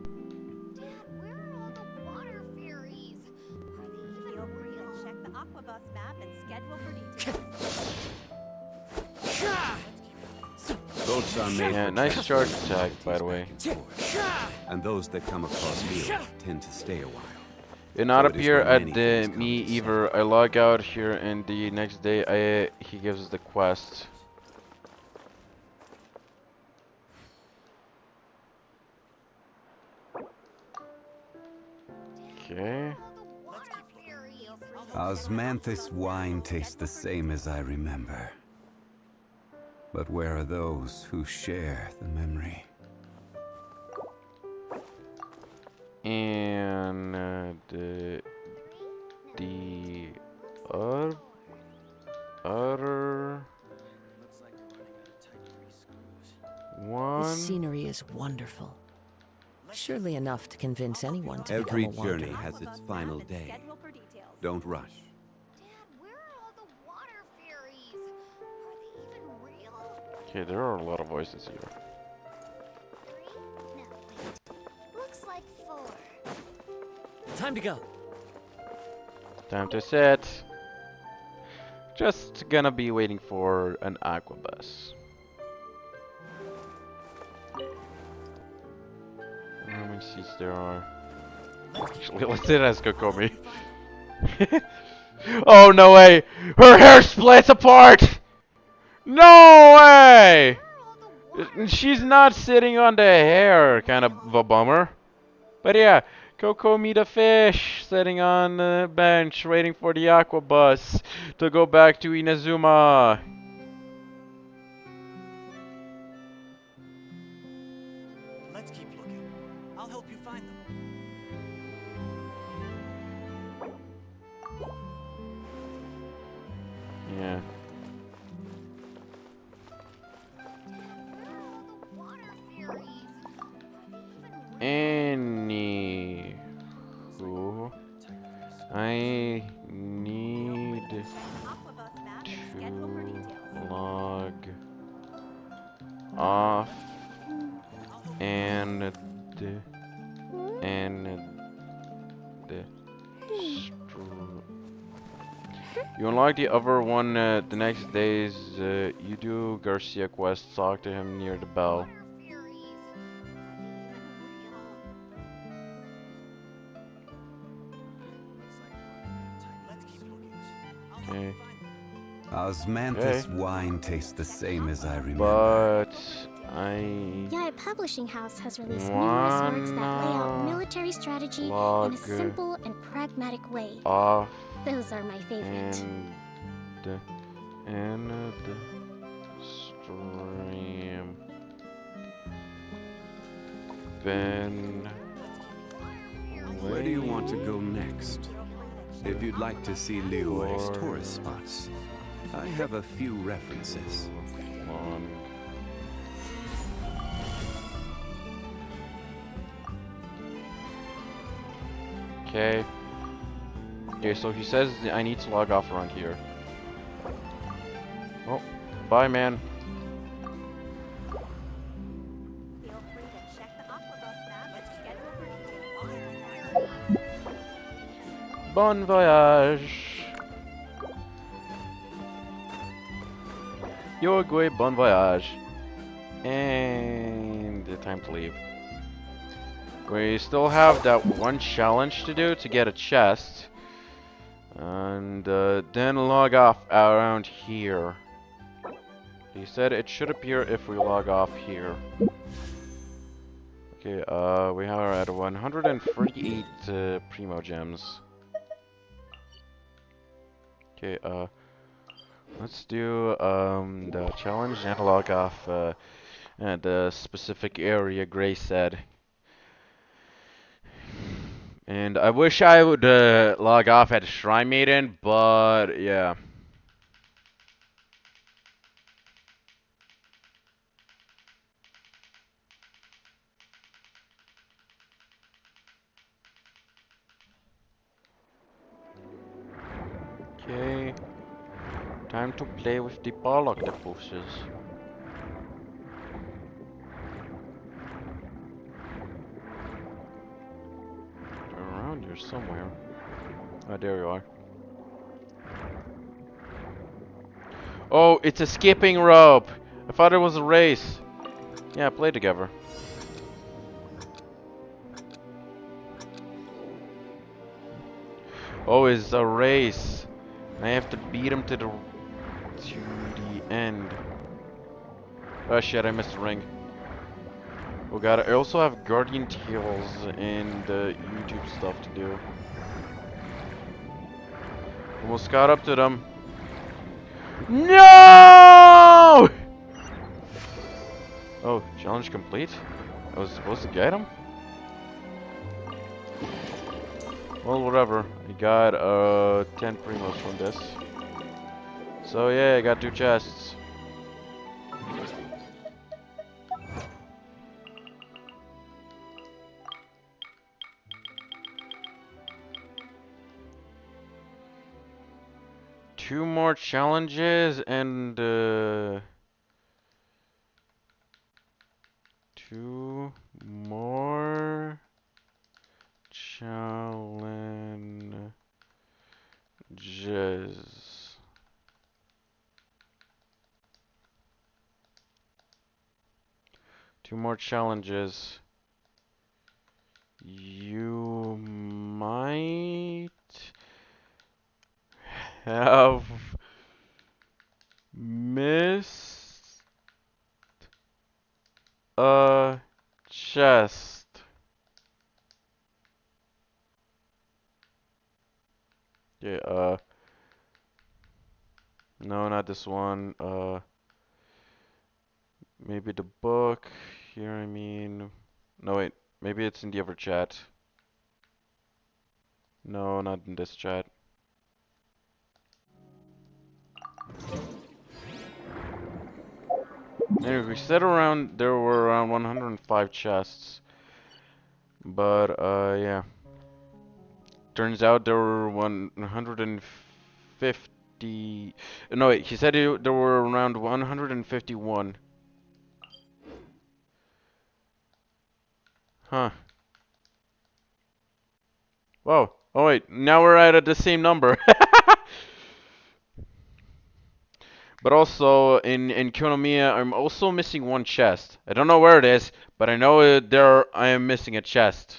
Dad, where are all the water fairies? Are they even Feel free real? to check the Aquabus map and schedule for details. Boats are made Yeah, for nice charge transferring attack, by the commodities way. back and forth. And those that come across Liyue tend to stay a while. Did not So it is appear where at many the things come me to settle. either. I log out here and the next day he gives us the quest. Okay. All the water fairies. Osmanthus wine tastes the same as I remember. But where are those who share the memory? And the other Looks like we're running out of Type 3 screws. This one. scenery is wonderful. Surely enough to convince anyone to Every become a journey wanderer. has its final day. Schedule for details. Don't rush. Dad, where are all the water fairies? Are they even real? Okay, there are a lot of voices here. 3? No, wait. Looks like 4. Time to go. Time to sit. Just gonna be waiting for an aqua bus. How many seats there are? Actually, let's sit as Kokomi. Oh, no way! Her hair splits apart! No way! Where are all the water She's not sitting on the hair, kind of a bummer. But yeah, Kokomi the fish sitting on the bench waiting for the aqua bus to go back to Inazuma. Let's keep looking. I'll help you find them. Yeah. water fairies? Are they even real? Anywho, I need Aquabus map and schedule for to details. log off and the you unlock the other one the next days. You do Garcia quest. Talk to him near the bell. Water fairies? Are they even real? Let's keep looking. I'll help Okay. you find them. Osmanthus Okay. wine tastes the same as I remember. But I Yaya Publishing House has released numerous works that lay out wanna military strategy in log a simple and pragmatic way. off Those are my favorite. and the stream. Ben, Where do you want to go next? If you'd like to see Liyue's tourist spots, I have a few references. long. Okay. Okay, so he says I need to log off around here. Oh, bye, man. Feel free to check the Aquabus map and schedule for details. Bon voyage. Yorgui, bon voyage. And time to leave. We still have that one challenge to do to get a chest. And then log off around here. He said it should appear if we log off here. Okay, we are at 148 Primo Gems. Okay, let's do the challenge and log off at the specific area Gray said. And I wish I would log off at Shrine Maiden, but yeah. Okay. Time to play with the ball octopuses. They're around here somewhere. Oh, there you are. Oh, it's a skipping rope! I thought it was a race. Yeah, play together. Oh, it's a race. I have to beat him to the end. Oh shit, I missed the ring. Oh god, I also have Guardian Tales and YouTube stuff to do. Almost caught up to them. No! Oh, challenge complete? I was supposed to get him? Well, whatever. I got 10 primos from this. So yeah, I got 2 chests. 2 more challenges and 2 more challenges. Two more challenges. You might have missed a chest. Yeah, no, not this one. Maybe the book. Here, I mean. No, wait. Maybe it's in the other chat. No, not in this chat. Anyway, we said around there were around 105 chests, but yeah. Turns out there were 150. No, wait. He said there were around 151. Huh. Whoa. Oh wait. Now we're at the same number. But also in Konomiya, I'm also missing one chest. I don't know where it is, but I know I am missing a chest,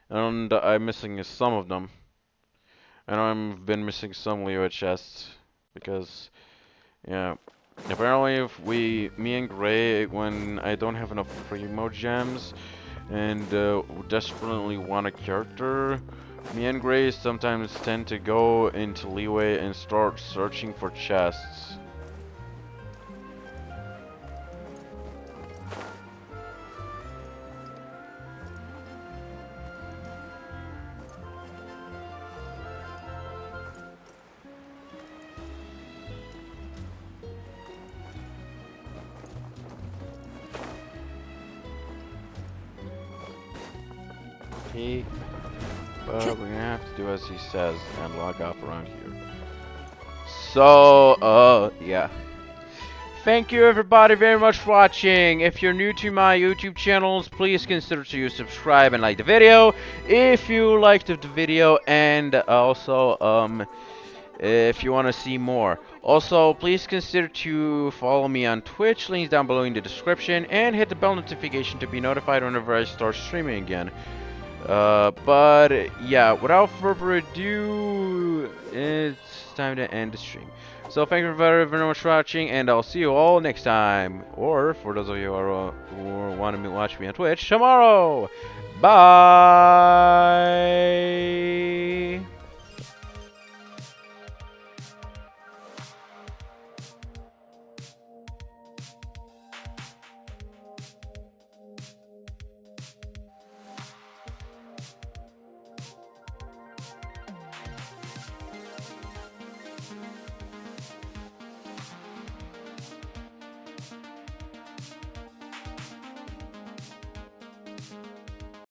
and I'm missing some of them. I know I've been missing some Leo chests because yeah. Apparently, if me and Gray, when I don't have enough primo gems and desperately want a character, me and Gray sometimes tend to go into Leeway and start searching for chests. But we're gonna have to do as he says and log off around here. So, yeah. Thank you everybody very much for watching. If you're new to my YouTube channels, please consider to subscribe and like the video. If you liked the video and also, if you want to see more. Also, please consider to follow me on Twitch, links down below in the description, and hit the bell notification to be notified whenever I start streaming again. But yeah, without further ado, it's time to end the stream. So thank you very, very much for watching, and I'll see you all next time. Or for those of you who want to watch me on Twitch, tomorrow. Bye.